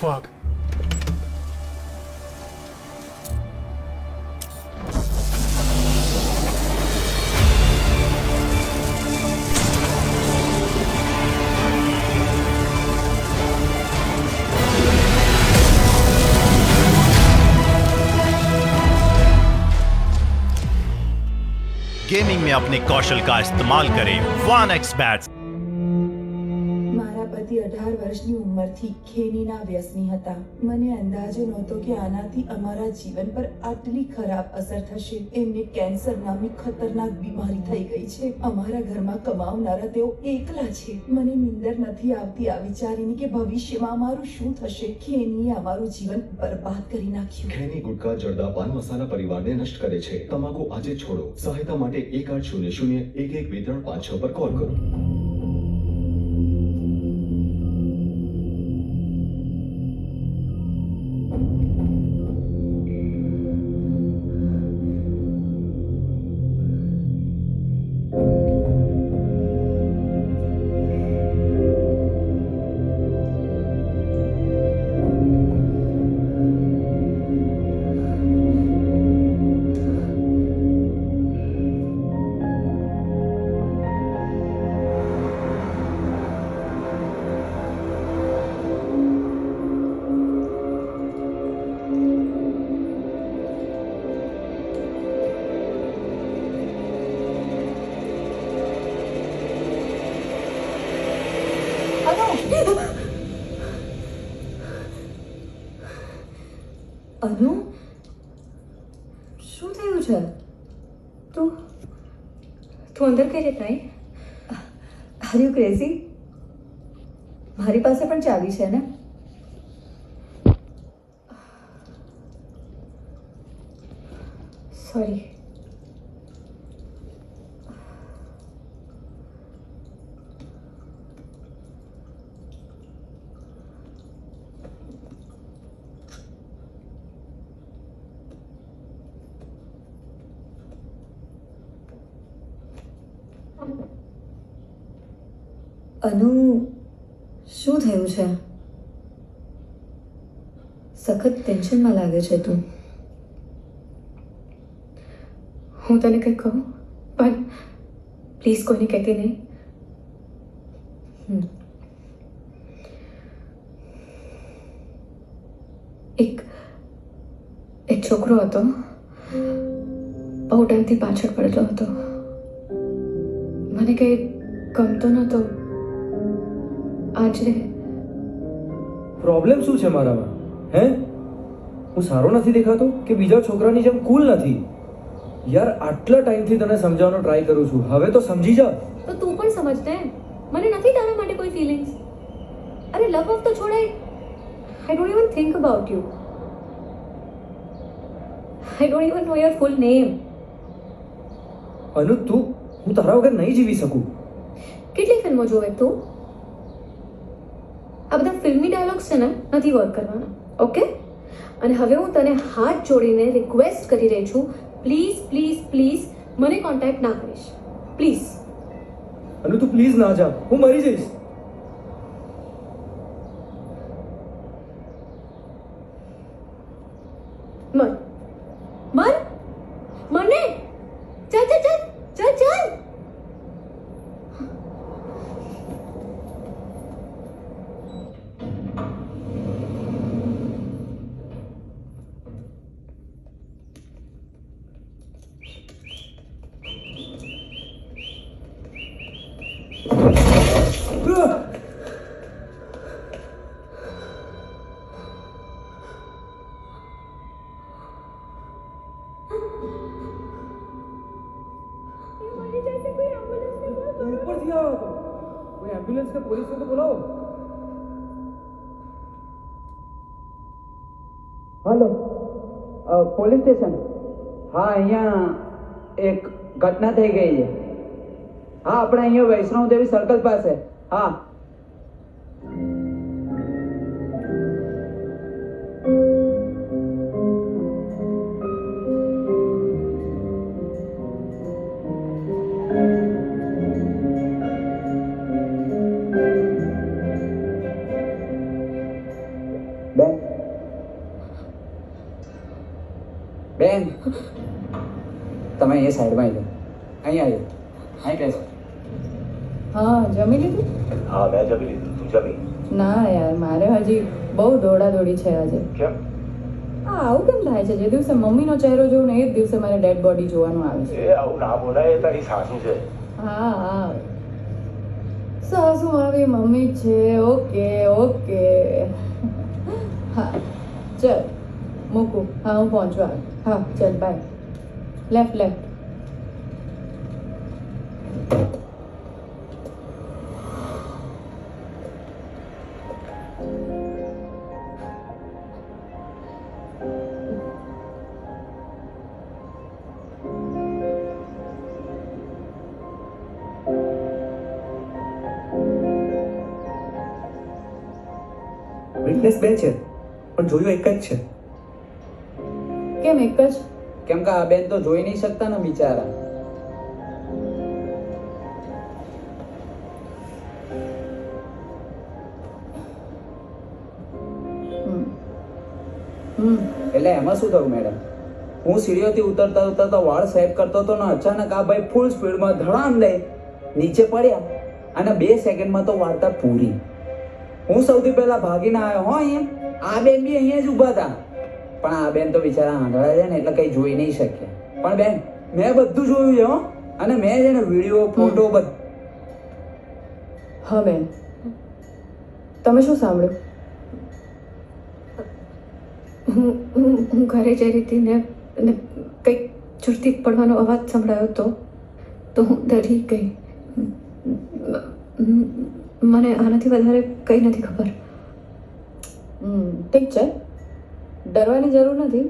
Fuck. गेमिंग में अपने कौशल का इस्तेमाल करें 1x बैट्स। મારા પતિ 18 વર્ષની ઉંમરથી ખેનીના વ્યસની હતા. મને અંદાજો નહોતો કે આનાથી અમારા જીવન પર આટલી ખરાબ અસર થશે. એમને કેન્સર નામની ખતરનાક બીમારી થઈ ગઈ છે. અમારા ઘરમાં કમાવનારા તેઓ એકલા છે. મને નીંદર નથી આવતી આ વિચારીને કે ભવિષ્યમાં અમારું શું થશે. ખેનીએ અમારું જીવન બરબાદ કરી નાખ્યું. ખૈની ગુટકા જરદા પાન મસાલા પરિવારને નષ્ટ કરે છે. તમાકુ આજે છોડો. સહાયતા માટે 1800 પર કોલ કરો. અનુ શું થયું છે? તું અંદર કઈ રીતે આવી? Are you crazy? મારી પાસે પણ ચાવી છે ને. સોરી. અનુ શું થયું છે? સખત ટેન્શનમાં લાગે છે તું. હું તને કંઈ કહું પણ પ્લીઝ કોઈને કહેતી નહીં. એક છોકરો હતો, બહુ ટાઈમથી પાછળ પડેલો હતો. મને કંઈ ગમતો નહોતો. આજે પ્રોબ્લેમ શું છે મારામાં? હે, હું સારો નથી દેખાતો કે બીજા છોકરાની જેમ કૂલ નથી? યાર આટલા ટાઈમથી તને સમજાવવાનો ટ્રાય કરું છું, હવે તો સમજી જા. તો તું પણ સમજ ને, મને નથી તારા માટે કોઈ ફિલિંગ્સ. અરે લવ તો છોડાય. I don't even think about you. I don't even know your full name. અનુ તું હું તારા વગર નહીં જીવી શકું. કેટલી ફિલ્મો જોવે તું? આ બધા ફિલ્મી ડાયલોગ્સ છે ને નથી વર્ક કરવાના, ઓકે? અને હવે હું તને હાથ જોડીને રિક્વેસ્ટ કરી રહી છું, પ્લીઝ પ્લીઝ પ્લીઝ મને કોન્ટેક્ટ ના કરીશ, પ્લીઝ. અનુ તું પ્લીઝ ના જા, હું મરી જઈશ. મર મર મને ચાલ ચાલ ચાલ ચાલ ચાલ. ઉપરથી આવો તો કોઈ એમ્બ્યુલન્સ કે પોલીસને તો બોલાવો. Hello, police station. હા, અહીંયા એક ઘટના થઈ ગઈ છે. હા, આપણે અહીંયા વૈષ્ણવ દેવી સર્કલ પાસે. હા. બેન, બેન, તમે અહીંયા સાઈડમાં આવી જાઓ. અહીંયા આવી અહીં બેસો. હા, જમી લીધું? હા, મેં જમી લીધું. તું જમી? ના યાર, મારે હજી બહુ દોડાદોડી છે આજે. કેમ? આવું કેમ થાય છે? જે દિવસે મમ્મીનો ચહેરો જોઉં ને એ જ દિવસે મારે ડેડ બોડી જોવાનું આવે છે. એ આવું ના બોલાય, એ તારી સાસુ છે. હા હા, સાસુ મારી મમ્મી છે. Okay okay. હા ચલ મૂકું. હા, હું પહોંચવા. હા ચલ, બાય. Left left. વિટનેસ બે છે પણ જોયું એક જ છે. કેમ એક જ? કેમ કે આ બેન તો જોઈ નહીં શકતા ને બિચારા. એટલે એમાં શું થયું મેડમ? હું સીડીઓથી ઉતરતા ઉતરતા વાળ સેટ કરતો હતો ને અચાનક આ ભાઈ ફૂલ સ્પીડમાં ધડામ લઈ નીચે પડ્યા અને 2 સેકન્ડમાં તો વાર્તા પૂરી. હું સૌથી પહેલા ભાગીને આવ્યો. હો, અહીંયા આ બેન બી અહીંયા જ ઊભા હતા, પણ આ બેન તો બિચારા આંધળા છે ને એટલે કંઈ જોઈ નહીં શક્યા. પણ બેન, મેં બધું જોયું છે હો, અને મેં છે ને વિડીયો ફોટો બધું. હા બેન, તમે શું સાંભળ્યું? હું ઘરે જઈ રહી હતી ને કંઈક ચૂરતી પડવાનો અવાજ સંભળાયો તો હું ડરી ગઈ. મને આનાથી વધારે કંઈ નથી ખબર. ઠીક છે, ડરવાની જરૂર નથી.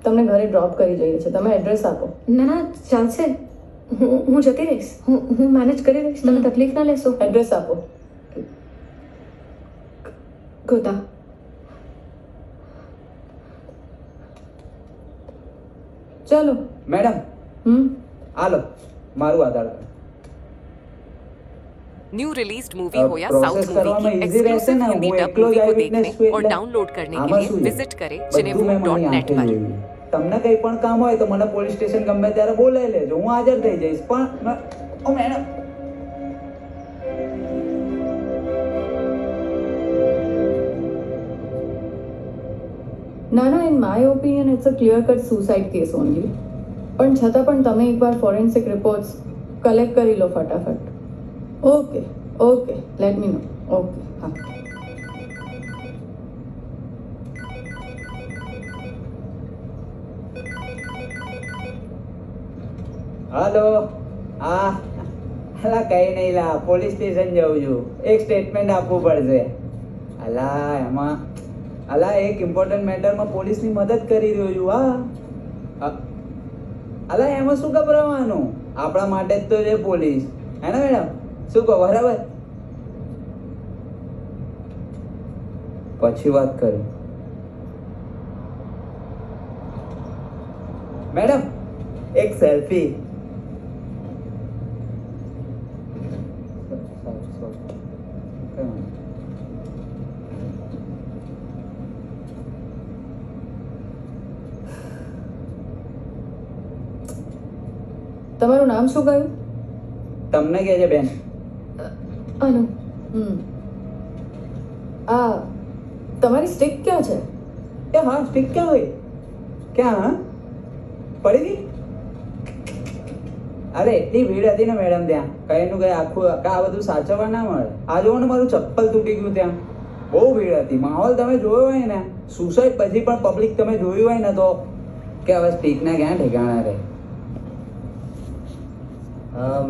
તમને ઘરે ડ્રોપ કરી જઈએ છે. તમે એડ્રેસ આપો. ના ના, ચાલશે. હું જતી રહીશ. હું મેનેજ કરી રહીશ. તમે તકલીફ ના લેશો. એડ્રેસ આપો. ગોતા. ચલો મેડમ, હાલો મારું આધાર કાર્ડ. न्यू रिलीज्ड मूवी हो या साउथ मूवी की एक्सक्लूसिव हिंदी डब मूवी को देखने और डाउनलोड करने के लिए विजिट करें cinevood.net पर. તમને કંઈ પણ કામ હોય તો મને પોલીસ સ્ટેશન ગમે ત્યારે બોલાવી લેજો, હું હાજર થઈ જઈશ. પણ ઓ મેડમ, ના ના, in my opinion it's a clear cut suicide case only. પણ છતાં પણ તમે એકવાર ફોરેન્સિક રિપોર્ટ્સ કલેક્ટ કરી લો ફટાફટ. ઓકે ઓકે, લેટ મી નો. ઓકે, હા. હાલો. હા, અલા કઈ નહીં લા, પોલીસ સ્ટેશન જવું છું. એક સ્ટેટમેન્ટ આપવું પડશે. અલા એમાં અલા એક ઇમ્પોર્ટન્ટ મેટરમાં પોલીસની મદદ કરી રહ્યો છું. હા અલા એમાં શું ગભરાવાનું, આપણા માટે જ તો છે પોલીસ, હે ને મેડમ? શું કહો, બરાબર? પછી વાત કરી. મેડમ એક સેલ્ફી. તમારું નામ શું કહ્યું? તમને કે છે બેન? અનુ. આ તમારી સ્ટિક ક્યાં છે? એ હા, સ્ટિક ક્યાં હોય? ક્યાં? હા પડી ગઈ? અરે એટલી ભીડ હતી ને મેડમ ત્યાં, કઈનું કઈ આખું આ બધું સાચવવા ના મળે. આ જોવો ને, મારું ચપ્પલ તૂટી ગયું ત્યાં. બહુ ભીડ હતી. માહોલ તમે જોયો હોય ને, સુસાઇડ પછી પણ પબ્લિક તમે જોયું હોય ને તો કે હવે સ્ટિકના ક્યાં ઠેકાણા રહે.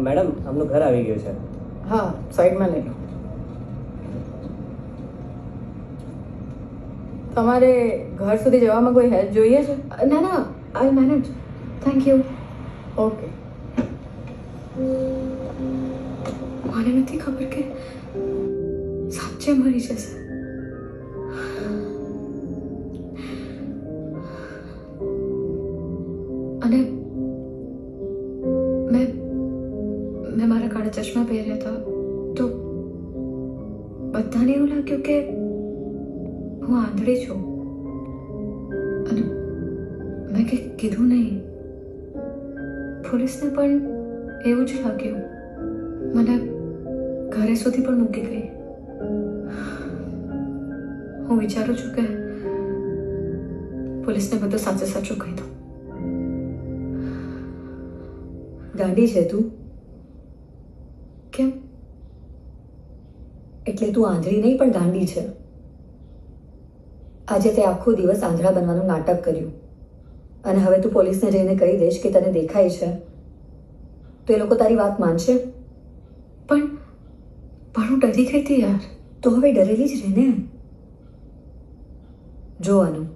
મેડમ આમનું ઘર આવી ગયું છે. હા, સાઈડમાં લઈ લો. તમારે ઘર સુધી જવામાં કોઈ હેલ્પ જોઈએ છે? ના ના, I manage. Thank you. Okay. મને નથી ખબર કે સાચે મરી જશે. અને મેં મારા કાળા ચશ્મા પહેર્યા હતા તો બધાને એવું લાગ્યું કે હું આંધળી છું. અને મેં કંઈ કીધું નહીં. પોલીસને પણ એવું જ લાગ્યું. મને ઘરે સુધી પણ મૂકી ગઈ. હું વિચારું છું કે પોલીસને બધું સાચે સાચું કહી દઉં. ગાંડી છે તું? કેમ? એટલે તું આંધળી નહીં પણ ગાંડી છે. આજે તે આખો દિવસ આંધળા બનવાનું નાટક કર્યું અને હવે તું પોલીસને જઈને કહી દઈશ કે તને દેખાય છે તો એ લોકો તારી વાત માનશે? પણ હું ડરી ગઈ હતી યાર. તો હવે ડરેલી જ રહે ને. જોવાનું,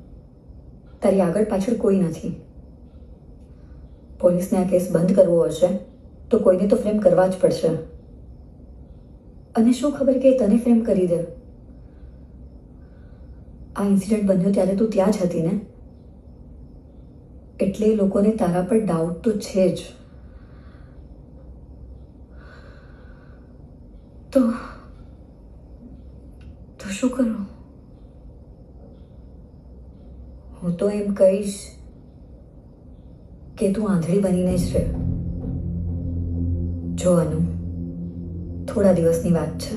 તારી આગળ પાછળ કોઈ નથી. પોલીસને આ કેસ બંધ કરવો હશે તો કોઈને તો ફ્રેમ કરવા જ પડશે. અને શું ખબર કે તને ફ્રેમ કરી દે. આ ઇન્સિડન્ટ બન્યો ત્યારે તું ત્યાં જ હતી ને, એટલે લોકોને તારા પર ડાઉટ તો છે જ. તો શું કરું? હું તો એમ કહીશ કે તું આંધળી બનીને જ રહે. જોવાનું, થોડા દિવસની વાત છે.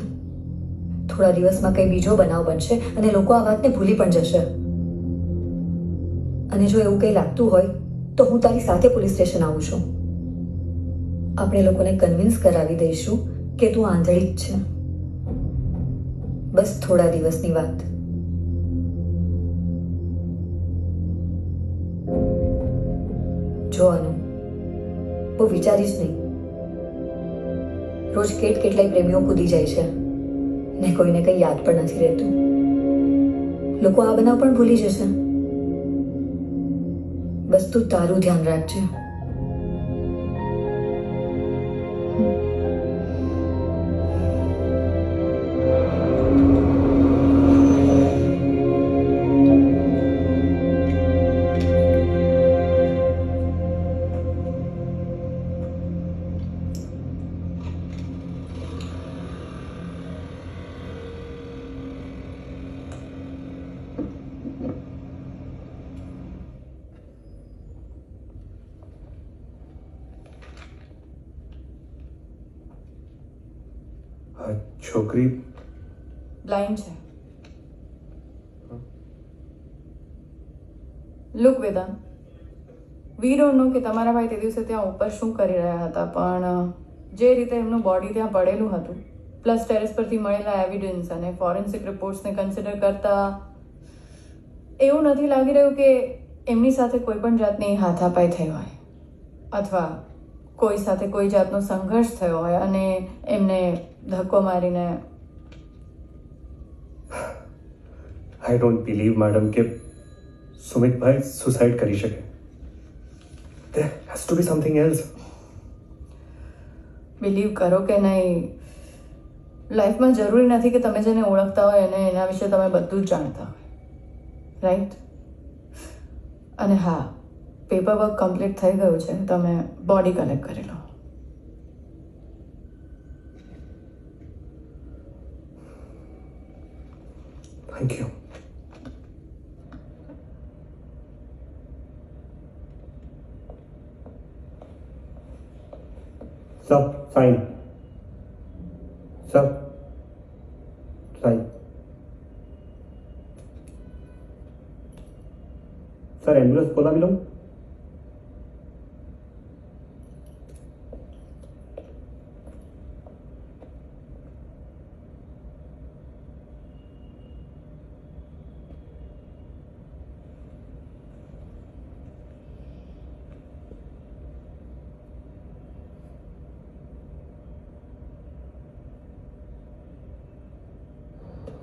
થોડા દિવસમાં કંઈ બીજો બનાવ બનશે અને લોકો આ વાતને ભૂલી પણ જશે. અને જો એવું કંઈ લાગતું હોય તો હું તારી સાથે પોલીસ સ્ટેશન આવું છું. આપણે લોકોને કન્વિન્સ કરાવી દઈશું કે તું આંધળી જ છે. બસ થોડા દિવસની વાત. જોવાનું, બહુ વિચારીશ નહીં. રોજ કેટલાય પ્રેમીઓ કૂદી જાય છે ને કોઈને કંઈ યાદ પણ નથી રહેતું. લોકો આ બનાવ પણ ભૂલી જશે. બસ તું તારું ધ્યાન રાખજે. છોકરી બ્લાઇન્ડ છે. Look Vedant, we don't know કે તમારા ભાઈ તે દિવસે ત્યાં ઉપર શું કરી રહ્યા હતા, પણ જે રીતે એમનું બોડી ત્યાં પડેલું હતું, પ્લસ ટેરેસ પરથી મળેલા એવિડન્સ અને ફોરેન્સિક રિપોર્ટ્સને કન્સિડર કરતા એવું નથી લાગી રહ્યું કે એમની સાથે કોઈ પણ જાતની હાથાપાઈ થઈ હોય અથવા કોઈ સાથે કોઈ જાતનો સંઘર્ષ થયો હોય અને એમને ધક્કો મારીને. આઈ ડોન્ટ બિલીવ મેડમ કે સુમિતભાઈ સુસાઇડ કરી શકે. There has to be something else. Believe કરો કે નહીં, લાઈફમાં જરૂરી નથી કે તમે જેને ઓળખતા હોય અને એના વિશે તમે બધું જ જાણતા હોય, રાઈટ? અને હા, પેપર વર્ક કમ્પ્લીટ થઈ ગયું છે, તમે બોડી કલેક્ટ કરી લો. Thank you. Sir sign. Sir sign. Sir ambulance બોલાવી લઉં?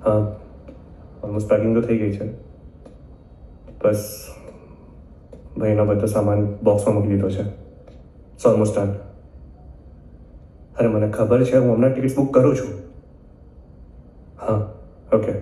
હા, ઓલમોસ્ટ પેકિંગ તો થઈ ગઈ છે. બસ ભાઈનો બધો સામાન બોક્સમાં મૂકી દીધો છે. It's almost done. અરે મને ખબર છે, હું હમણાં ટિકિટ્સ બુક કરું છું. હા, ઓકે.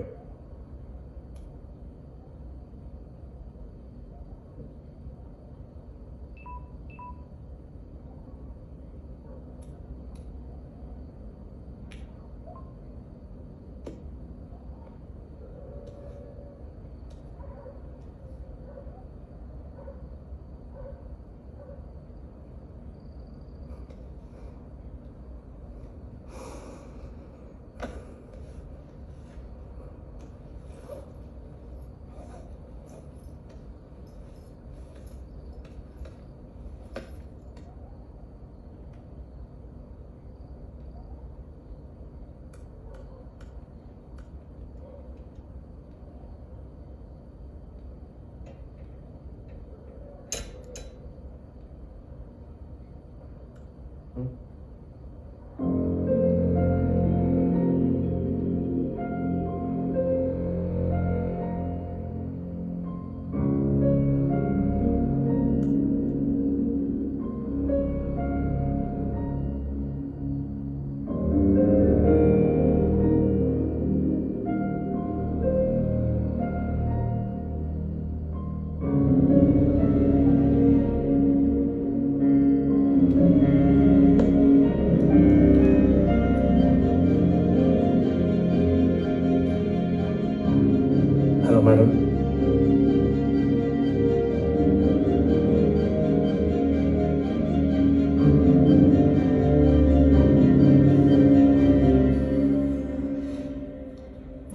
Hello madam.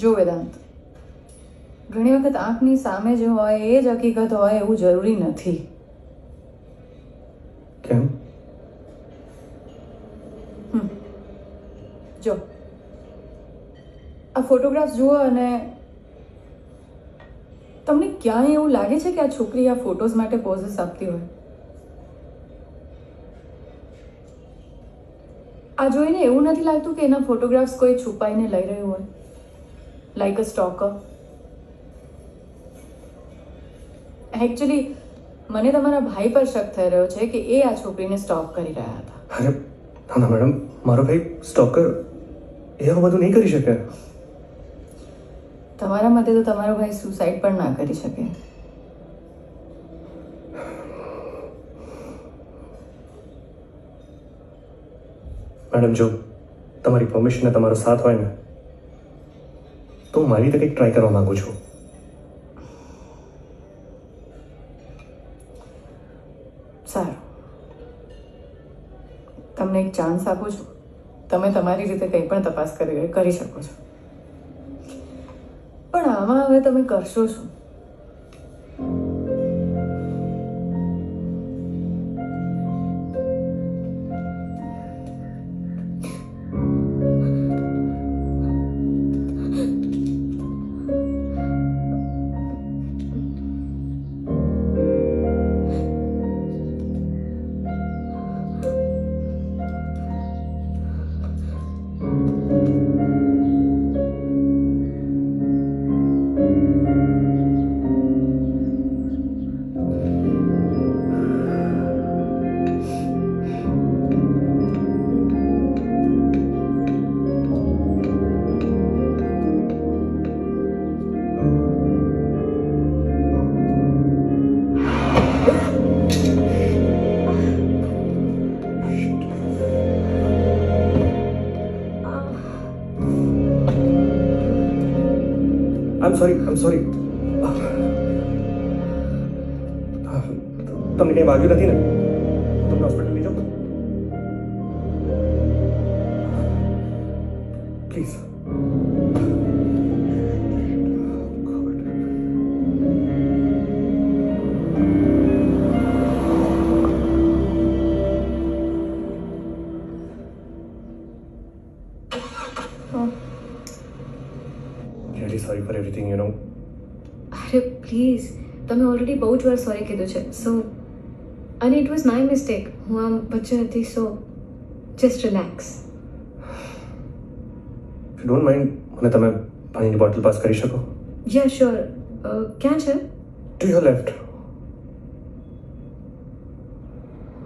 જો વેદાંત, ઘણી વખત આંખની સામે જે હોય એ જ હકીકત હોય એવું જરૂરી નથી. કેમ? જો આ ફોટોગ્રાફ્સ જુઓ અને તમને ક્યાંય એવું લાગે છે કે આ છોકરી આ ફોટોઝ માટે પોઝિસ આપતી હોય? આ જોઈને એવું નથી લાગતું કે એના ફોટોગ્રાફ્સ કોઈ છુપાઈને લઈ રહ્યું હોય, લાઈક અ સ્ટોકર? એકચ્યુઅલી મને તમારા ભાઈ પર શક થઈ રહ્યો છે કે એ આ છોકરીને સ્ટોક કરી રહ્યા હતા. અરે ના મેડમ, મારો ભાઈ સ્ટોકર એ આવું બધું નહીં કરી શકે. તમારા મતે તો તમારો ભાઈ સુસાઇડ પણ ના કરી શકે. મેડમ, જો તમારી પરમિશન ને તમારો સાથ હોય ને તો હું મારી રીતે કંઈક ટ્રાય કરવા માંગુ છું. સારું, તમને એક ચાન્સ આપું છું. તમે તમારી રીતે કંઈ પણ તપાસ કરી શકો છો, પણ આમાં હવે તમે કરશો શું? આઈ સોરી તમને કંઈ વાગ્યું નથી ને? તમને હોસ્પિટલ લઈ જાઉં please? Really sorry for everything, you know. અરે પ્લીઝ, તમે ઓલરેડી બહુ જ વાર સોરી કીધું છે. સો અને ઇટ વોઝ માય મિસ્ટેક. હું આમ વચ્ચે હતી. સો just relax. If you don't mind, મને તમે પાણીની બોટલ પાસ કરી શકો? યા શ્યોર. ક્યાં છે? To your left.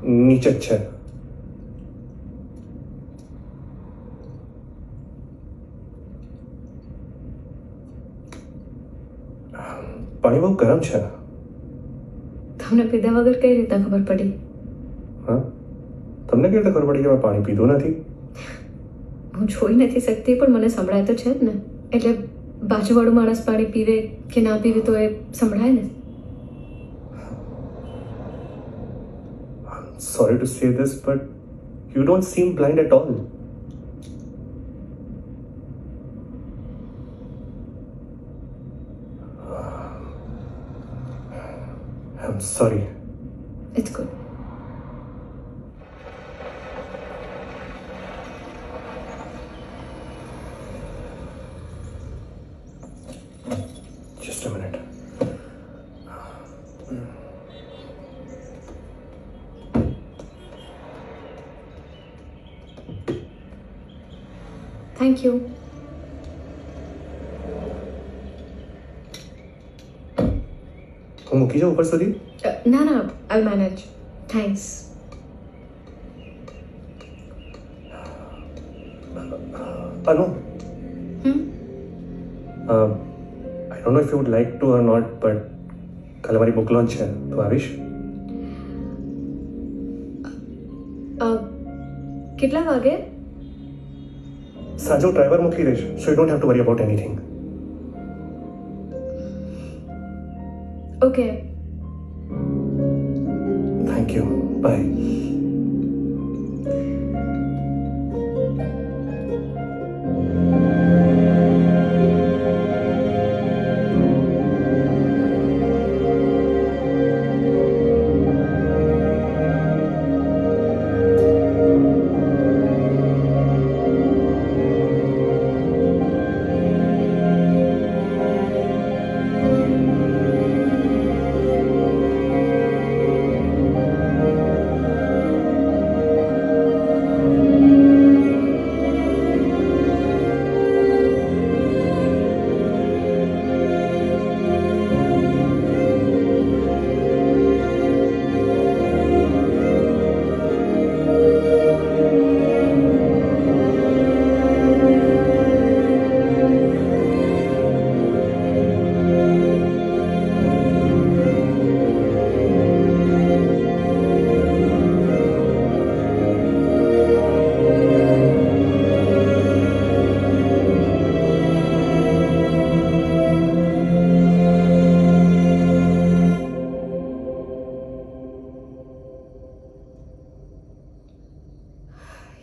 નીચે જ છે. પાણી બહુ ગરમ છે. તમને પીધા વગર કઈ રીતના ખબર પડી? હા, તમને કેવી રીતે ખબર પડી કે મેં પાણી પીધું નથી? હું જોઈ નથી શકતી પણ મને સંભળાય તો છે જ ને. એટલે બાજુવાળું માણસ પાણી પીવે કે ના પીવે તો એ સંભળાય ને. Sorry to say this, but you don't seem blind at all. I'm sorry. It's good. Just a minute. Thank you. હું મૂકી જાઉં ઉપર સુધી? ના ના, I manage. Thanks. Anu. I don't know if you would like to or not, but કાલે મારી book launch છે. તું આવીશ? કેટલા વાગે? સાંજે હું ડ્રાઈવર મોકલી દઈશ, so you don't have to worry about anything. Okay. Thank you. Bye.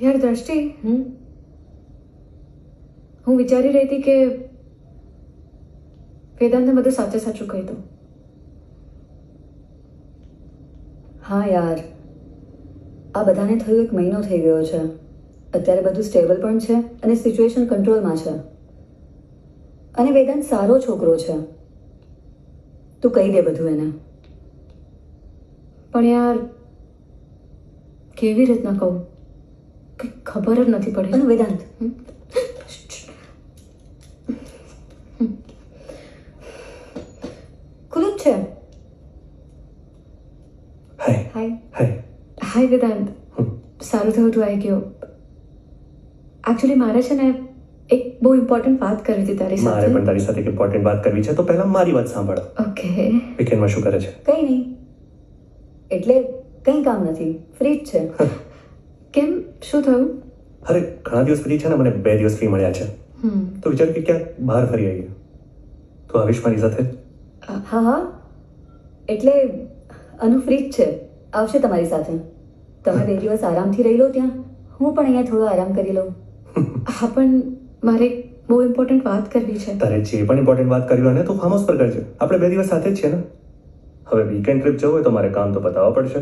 યાર દ્રષ્ટિ, હું વિચારી રહી હતી કે વેદાંતને બધું સાચે સાચું કહી દઉં. હા યાર, આ બધાને થયું 1 મહિનો થઈ ગયો છે. અત્યારે બધું સ્ટેબલ પણ છે અને સિચ્યુએશન કંટ્રોલમાં છે. અને વેદાંત સારો છોકરો છે. તું કહી દે બધું એને. પણ યાર કેવી રીતના કહું? કંઈ ખબર જ નથી પડી. પણ વેદાંત, ખુલ્લું જ છે. હાય. હાય વેદાંત. સારું થયું તું આવી ગયો. એકચ્યુઅલી મારે છે ને એક બહુ ઇમ્પોર્ટન્ટ વાત કરવી હતી તારી સાથે. મારે પણ તારી સાથે એક ઇમ્પોર્ટન્ટ વાત કરવી છે, તો પહેલા મારી વાત સાંભળ. ઓકે. વીકેન્ડમાં શું કરે છે? કંઈ નહીં, એટલે કંઈ કામ નથી, ફ્રી જ છે. કેમ, શું થયું? અરે ઘણા દિવસ પછી છે ને મને 2 દિવસ ફ્રી મળ્યા છે, તો વિચાર કે ક્યાંક બહાર ફરી આવીએ. તો તો આવીશ મારી સાથે? હા હા, એટલે અનુ ફ્રી જ છે, આવશે તમારી સાથે. તમે 2 દિવસ આરામથી રહી લો ત્યાં, હું પણ અહીંયા થોડો આરામ કરી લઉં. હા, પણ મારે બહુ ઇમ્પોર્ટન્ટ વાત કરવી છે. તારે જે પણ ઇમ્પોર્ટન્ટ વાત કરવી હોય ને તું ફાર્મ હાઉસ પર કરજે. આપણે 2 દિવસ સાથે જ છીએ ને. હવે વીકેન્ડ ટ્રીપ જવું હોય તો મારે કામ તો બતાવવા પડશે.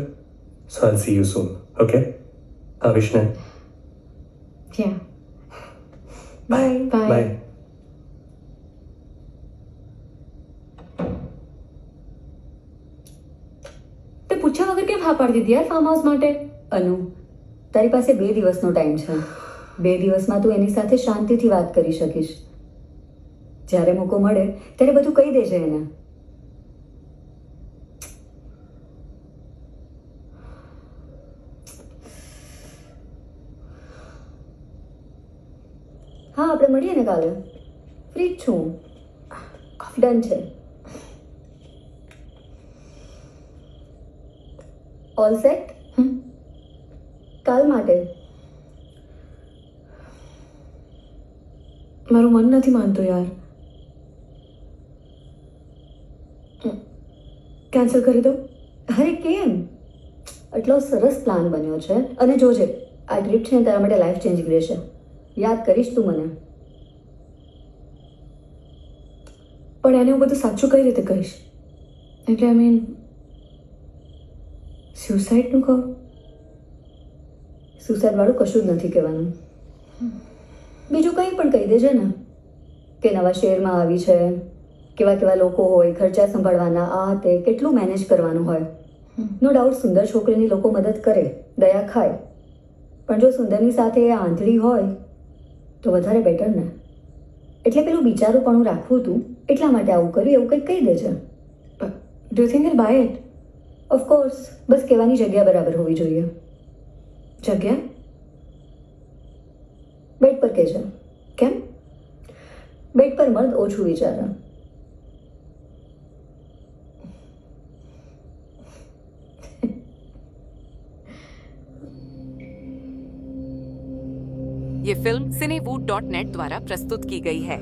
So I'll see you soon. Okay, આવીશ ને? Yeah. બાય. બાય. તે પૂછ્યા વગર કેમ હા પાડી દીધી યાર ફાર્મ હાઉસ માટે? અનુ, તારી પાસે 2 દિવસનો ટાઈમ છે. 2 દિવસમાં તું એની સાથે શાંતિથી વાત કરી શકીશ. જ્યારે મોકો મળે ત્યારે બધું કહી દેજે એને. હા, આપણે મળીએ ને કાલે. ફ્રી જ છું. ડન છે. All set? કાલ માટે મારું મન નથી માનતું યાર. કેન્સલ કરી દો. અરે કેમ? એટલો સરસ પ્લાન બન્યો છે અને જોજે આ ટ્રીપ છે ને તારા માટે લાઈફ ચેન્જિંગ રહેશે. યાદ કરીશ તું મને. પણ એને હું બધું સાચું કઈ રીતે કહીશ? એટલે આઈ મીન સ્યુસાઇડનું કહું? સુસાઇડ વાળું કશું જ નથી કહેવાનું. બીજું કંઈ પણ કહી દેજે ને કે નવા શહેરમાં આવી છે, કેવા કેવા લોકો હોય, ખર્ચા સંભાળવાના, આ તે કેટલું મેનેજ કરવાનું હોય. નો ડાઉટ સુંદર છોકરીની લોકો મદદ કરે, દયા ખાય, પણ જો સુંદરની સાથે એ આંધળી હોય તો વધારે બેટર ને. એટલે પેલું બિચારુંપણું રાખવું હતું એટલા માટે આવું કર્યું એવું કંઈક કહી દેજે. Do you think by it? Of course, બસ કહેવાની જગ્યા બરાબર હોવી જોઈએ. જગ્યા? બેડ પર કહેજે. કેમ? બેડ પર મર્દ ઓછું વિચારે. ये फिल्म cinewood.net द्वारा प्रस्तुत की गई है.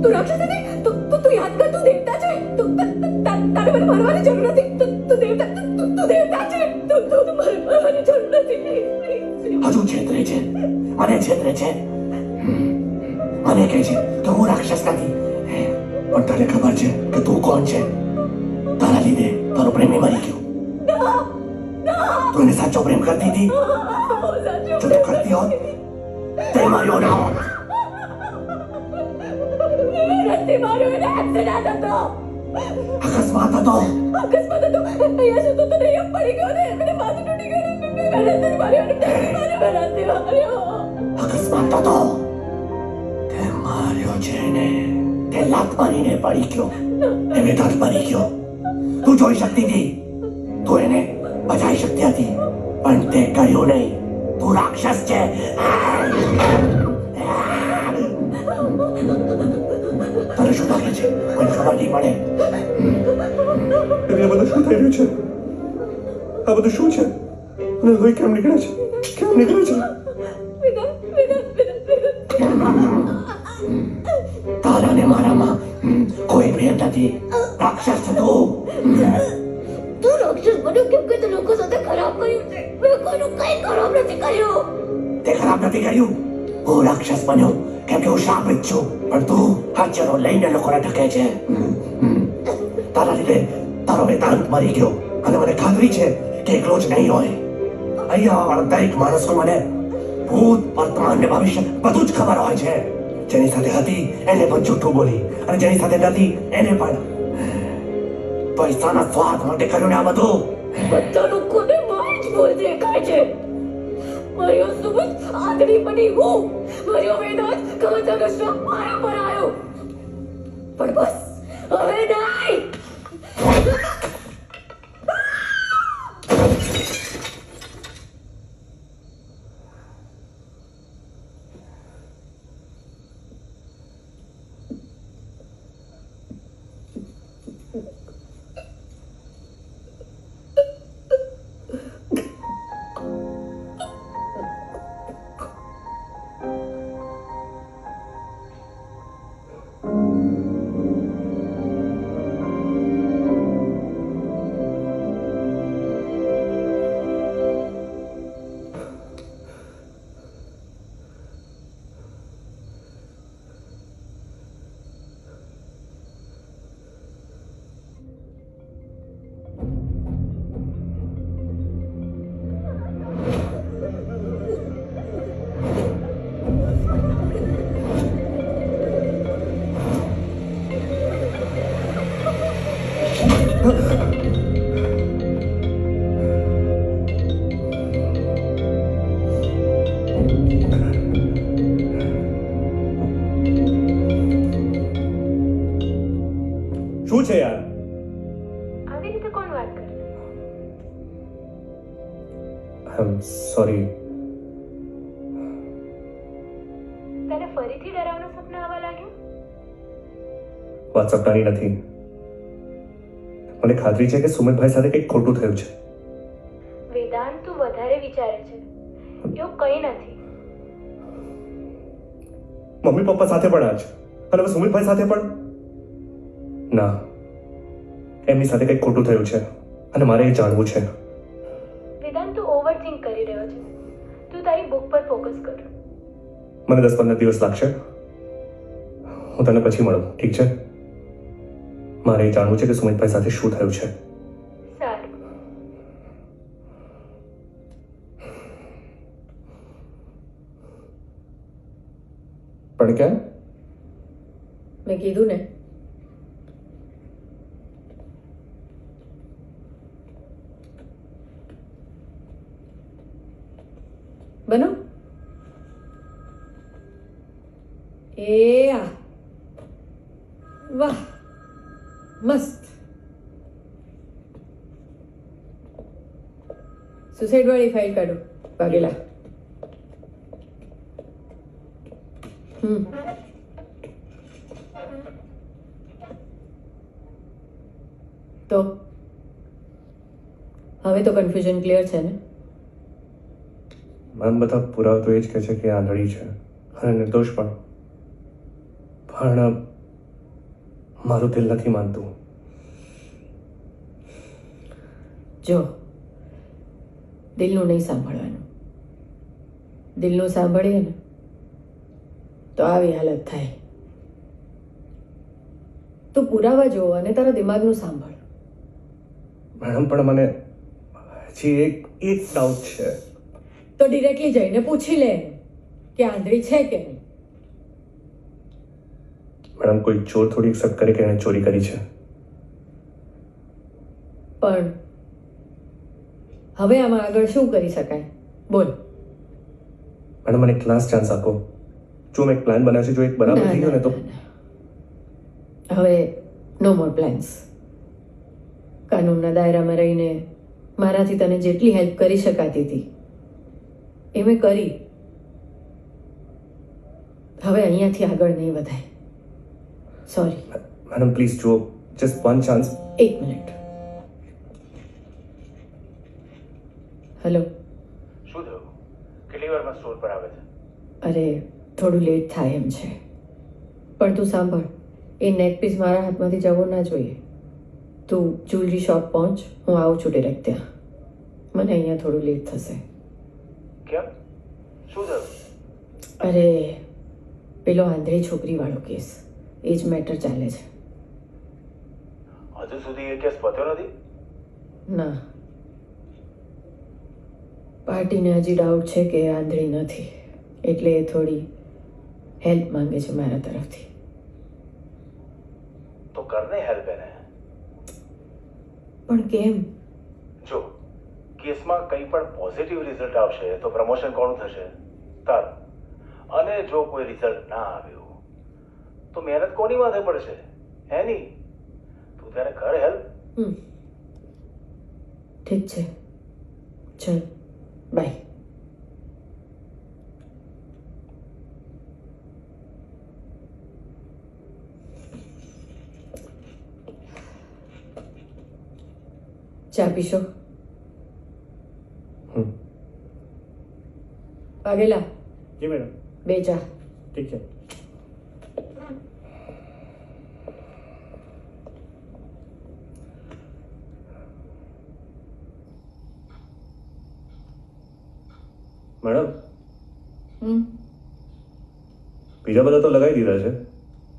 તું રાક્ષસ નથી, તું યાદ કર, તું દેવતા છે. તારે મને મારવાની જરૂર નથી. તું દેવતા છે. તું મારે મારવાની જરૂર નથી. હજુ છેતરે છે, મને છેતરે છે. મને કહે છે કે હું રાક્ષસ નથી, પણ તને ખબર છે કે તું કોણ છે? તારા લીધે તારો પ્રેમી મરી ગયો. તું એને સાચો પ્રેમ કરતી હતી. જો તું કરતી હોત તે માર્યો ના હોત. અકસ્માત હતો. અહીંયા શું તો નહીં પડી ગયો ને, મને માથું તૂટી ગયું. અકસ્માત હતો. તે માર્યો છે ને, તે લાત મારીને પડી ગયો, તે વેદાંત મરી ગયો. તું જોઈ શકતી હતી, તું એને બચાવી શકતી હતી, પણ તે કર્યું નહીં. તું રાક્ષસ છે. તને શું લાગે છે? કોઈ ખબર નહીં પડે. એટલે બધું શું થઈ રહ્યું છે? આ બધું શું છે? અને લોહી કેમ નીકળે છે? કેમ નીકળે છે? તારા ને મારામાં કોઈ પ્રેમ નથી. રાક્ષસ છે તું. તું રાક્ષસ બન્યો કેમ કે તે લોકો સાથે ખરાબ કર્યું છે? મેં કોઈનું કઈ ખરાબ નથી કર્યું. તે ખરાબ નથી કર્યું. હું રાક્ષસ બન્યો કેમ કે હું શાપિત છું, પણ તું હથિયારો લઈને લોકોને ઢકે છે. તારા લીધે તારો વેદાંત મરી ગયો, અને મને ખાતરી છે કે એકલો જ નહીં હોય. અહીંયા વાળા દરેક માણસનો મને ભૂત, વર્તમાન ને ભવિષ્ય બધું જ ખબર હોય છે. જેની સાથે હતી એને પણ જૂઠું બોલી, અને જેની સાથે નથી એને પણ પૈસાના સ્વાર્થ માટે કર્યું ને આ બધું. બધા લોકોને મારી જ ભૂલ દેખાય છે. મારો સુબત આગળી બની હું, મારો વેદાંત કવચનો શ્રમ મારા પર આવ્યો, પણ બસ હવે નહીં. આઈ એમ સોરી. તને ફરીથી ડરાવના સપના આવવા લાગ્યું? વાત સપનાની નથી. મને ખાતરી છે કે સુમિતભાઈ સાથે કંઈક ખોટું થયું છે. વેદાંત, તું વધારે વિચારે છે. એવું કંઈ નથી. મમ્મી પપ્પા સાથે પણ આ છે અને હવે સુમિતભાઈ સાથે પણ. ના, એમની સાથે કંઈક ખોટું થયું છે અને મારે એ જાણવું છે. વેદાંત, તું ઓવરથિંક કરી રહ્યો છે. તું તારી બુક પર ફોકસ કર. મને 10-15 દિવસ લાગશે. હું તને પછી મળું, ઠીક છે? મારે એ જાણવું છે કે સુમિતભાઈ સાથે શું થયું છે. સારું. પણ કેમ? મેં કીધું ને, બનો એ આ વાહ, મસ્ત. સુસાઇડ વાળી ફાઇલ કાઢો વાઘેલા. તો હવે તો કન્ફ્યુઝન ક્લિયર છે ને? મેમ, બધા પુરાવા તો એ જ કહે છે કે આંધળી છે અને નિર્દોષ પણ. પણ મારું દિલ નથી માનતું. જો, દિલનું નહીં સાંભળવાનું. દિલનું સાંભળીએ ને તો આવી હાલત થાય. તું પુરાવા જો અને તારા દિમાગનું સાંભળ. મેડમ, પણ મને હજી એક ડાઉટ છે. તો ડિરેક્ટલી જઈને પૂછી લે કે આંધળી છે કે નહીં. મેડમ, કોઈ ચોર થોડી એક્સેપ્ટ કરે કે એણે ચોરી કરી છે. પણ હવે આમાં આગળ શું કરી શકાય? બોલ. મેડમ, મને એક લાસ્ટ ચાન્સ આપો. જો મેં એક પ્લાન બનાવ્યો છે, જો એક બરાબર થઈ ગયો ને તો હવે નો મોર પ્લાન્સ. કાનૂનના દાયરામાં રહીને મારાથી તને જેટલી હેલ્પ કરી શકાતી હતી એ મેં કરી. હવે અહીંયાથી આગળ નહીં વધાય. સોરી. મેડમ, પ્લીઝ જો જસ્ટ વન ચાન્સ. એક મિનિટ. હેલો. શું થયું? કેટલી વારમાં સ્ટોર પર આવે છે? અરે, થોડું લેટ થાય એમ છે. પણ તું સાંભળ, એ નેક પીસ મારા હાથમાંથી જવો ના જોઈએ. તું જ્વેલરી શોપ પહોંચ, હું આવું છું ડિરેક્ટ ત્યાં. મને અહીંયા થોડું લેટ થશે. કેમ? શું થયું? અરે, પેલો આંધળી છોકરીવાળો કેસ, એ જ મેટર ચાલે છે. હજુ સુધી એ કેસ પત્યો નથી? ના, પાર્ટીને હજી ડાઉટ છે કે એ આંધળી નથી, એટલે એ થોડી હેલ્પ માંગે છે મારા તરફથી. તો કરને હેલ્પ એને. પણ કેમ? જો કેસમાં કંઈ પણ પોઝિટિવ રિઝલ્ટ આવશે તો પ્રમોશન કોનું થશે? તારું. અને જો કોઈ રિઝલ્ટ ના આવ્યું તો મહેનત કોની માથે પડશે? એની. તું ત્યારે કર હેલ્પ. ઠીક છે, ચલ બાય. ચા પીશો? વાઘેલા. જી મેડમ. 2 ચા. ઠીક છે. મેડમ, બીજા બધા તો લગાવી દીધા છે,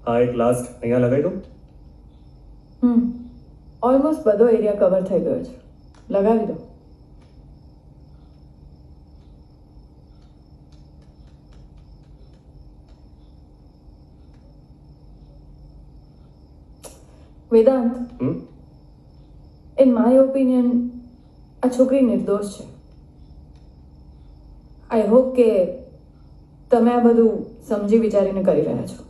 આ એક લાસ્ટ અહીંયા લગાવી દો. ઓલમોસ્ટ બધો એરિયા કવર થઈ ગયો છે, લગાવી દો. વેદાંત, ઇન માય ઓપિનિયન આ છોકરી નિર્દોષ છે. આઈ હોપ કે તમે આ બધું સમજી વિચારીને કરી રહ્યા છો.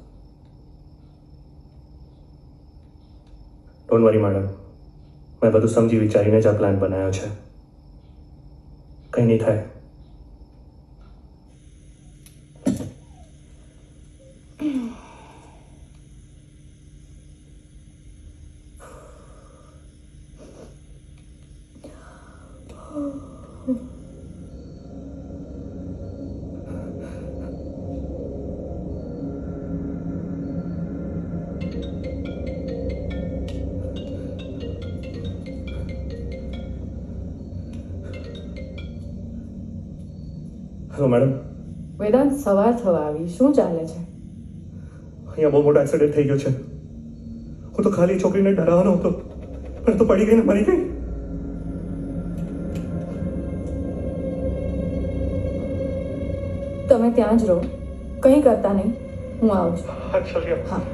ડોન્ટ વરી મેડમ, મેં બધું સમજી વિચારીને જ આ પ્લાન બનાવ્યો છે. કંઈ નહીં થાય. હેલો મેડમ, વેદાંત સવાર થવા આવી, શું ચાલે છે? અહીંયા બહુ મોટો એક્સિડન્ટ થઈ ગયો છે. હું તો ખાલી છોકરીને ડરાવવાનો હતો, પણ તો પડી ગઈ ને મરી ગઈ. તમે ત્યાં જ રહો, કંઈ કરતા નહીં, હું આવું છું. હા.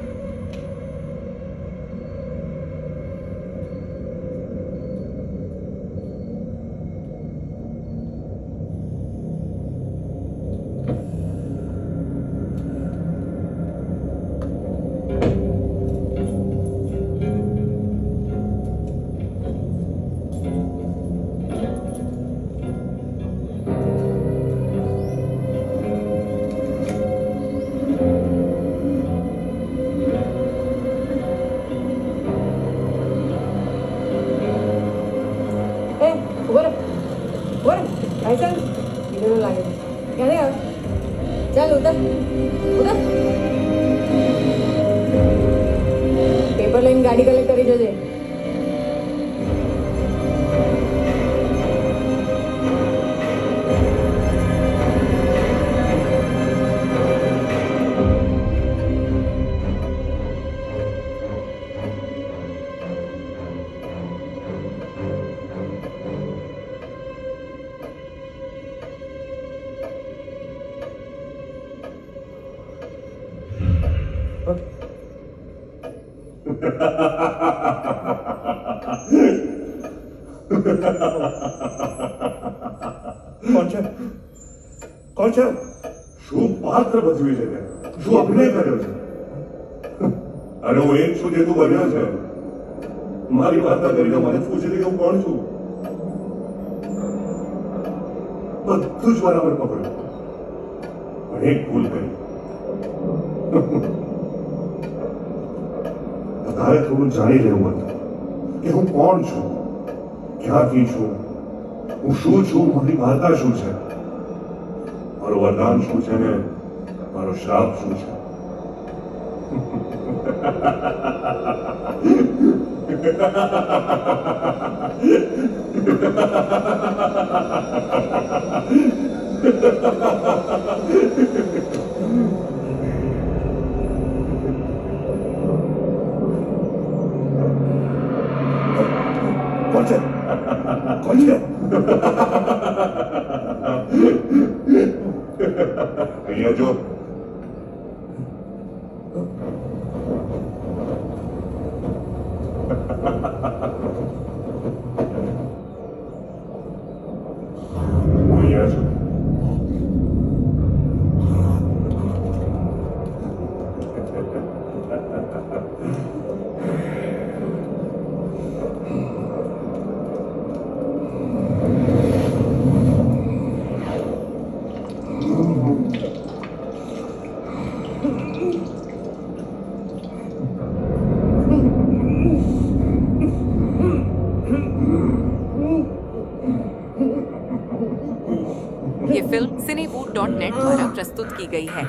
પેપર લઈને ગાડી કલેક્ટ કરી જજે. કોણ છે? કોણ છે? શું પાત્ર ભજવી છે? શું અભિનય કર્યો છે? અરે હું એક છું જે તું બન્યો છે. મારી વાર્તા કરીને મને પૂછી કે હું કોણ છું. બધું જ બરાબર પકડ્યું, પણ એક ભૂલ કરી. તારે થોડું જાણી લેવું હતું કે હું કોણ છું, ક્યાંથી છું, હું શું છું, મારી વાર્તા શું છે, મારું વરદાન શું છે ને મારો શ્રાપ શું છે. કોણ છે? કોણ છે? અહીંયા જો. અહીંયા છું. ये फिल्म cinewood.net द्वारा प्रस्तुत की गई है.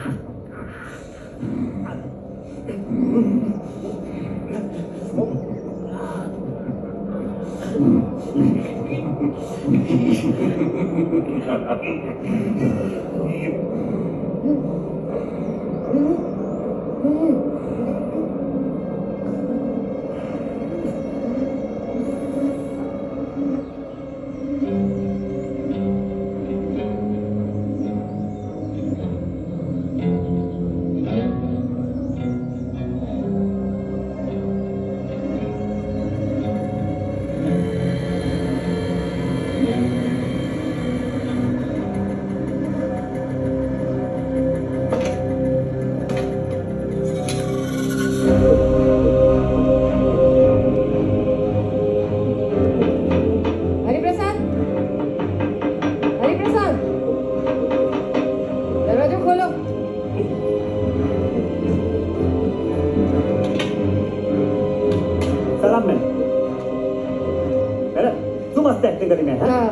મસ્ત એક્ટિંગ કરીને હા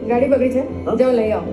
ગાડી બગડી છે જાઓ લઈ આવો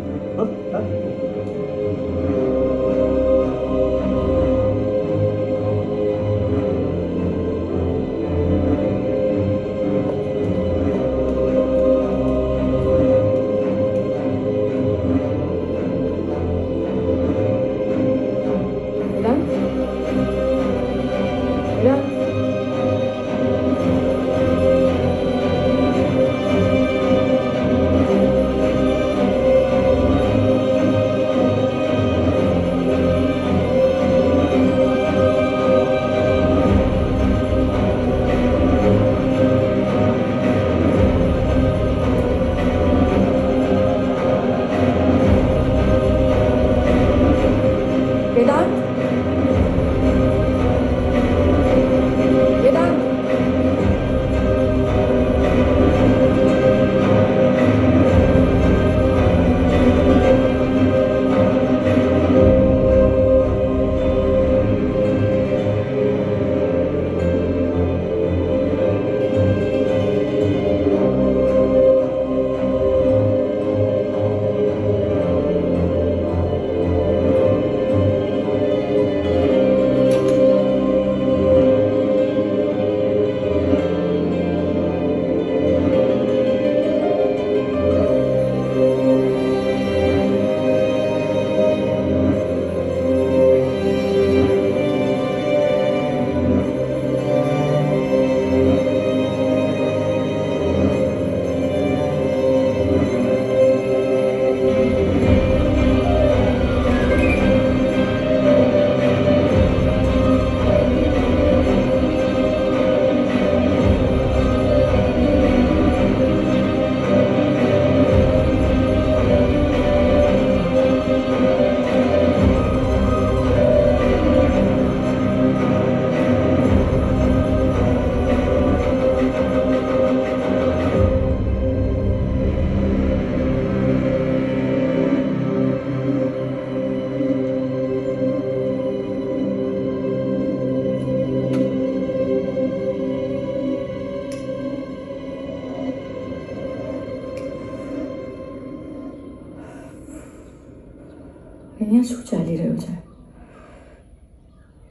અહીંયા શું ચાલી રહ્યું છે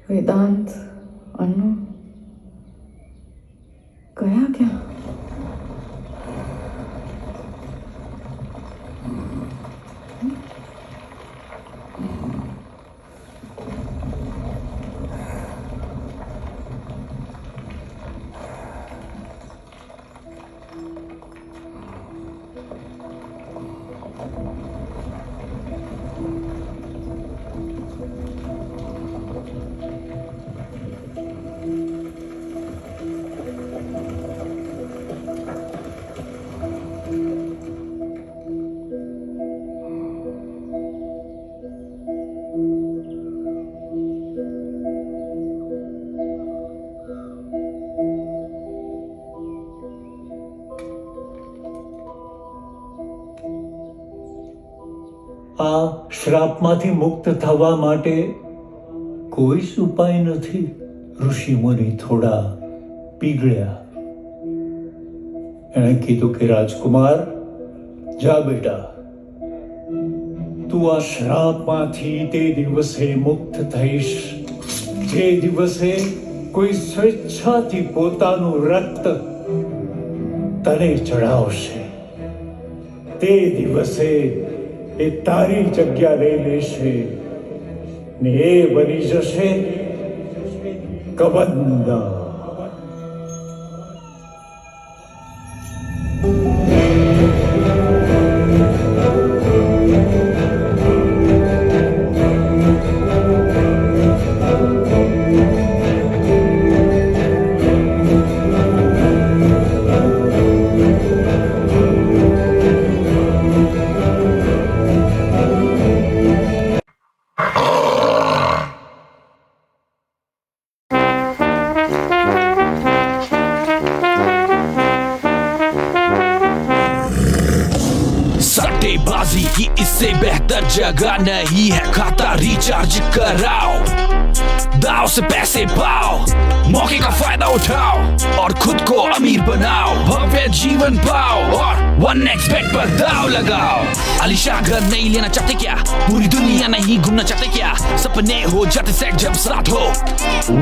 વેદાંત અન્નુ કયા ક્યાં આ શ્રાપમાંથી મુક્ત થવા માટે કોઈ જ ઉપાય નથી. ઋષિ મુનિ થોડા પીગળ્યા. એણે કીધું કે રાજકુમાર જા બેટા, તું આ શ્રાપમાંથી તે દિવસે મુક્ત થઈશ જે દિવસે કોઈ સ્વેચ્છાથી પોતાનું રક્ત તને ચડાવશે. તે દિવસે એ તારી જગ્યા લઈ લેશે ને એ બની જશે કબંદા. सट्टेबाजी की इससे बेहतर जगह नहीं है, खाता रिचार्ज कराओ दाव से पैसे पाओ, मौके का फायदा उठाओ और खुद को अमीर बनाओ, भव्य जीवन पाओ और 1xBet पर दाव लगाओ। आलीशान घर नहीं लेना चाहते क्या, पूरी दुनिया नहीं घूमना चाहते क्या, सपने हो जाते सेट जब साथ हो।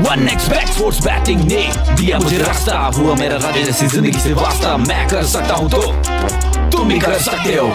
1xBet स्पोर्ट्स बैटिंग ने दिया मुझे रास्ता, हुआ मेरा राजा जैसी जिंदगी से वास्ता। मैं कर सकता हूँ तो तुम भी कर सकते हो।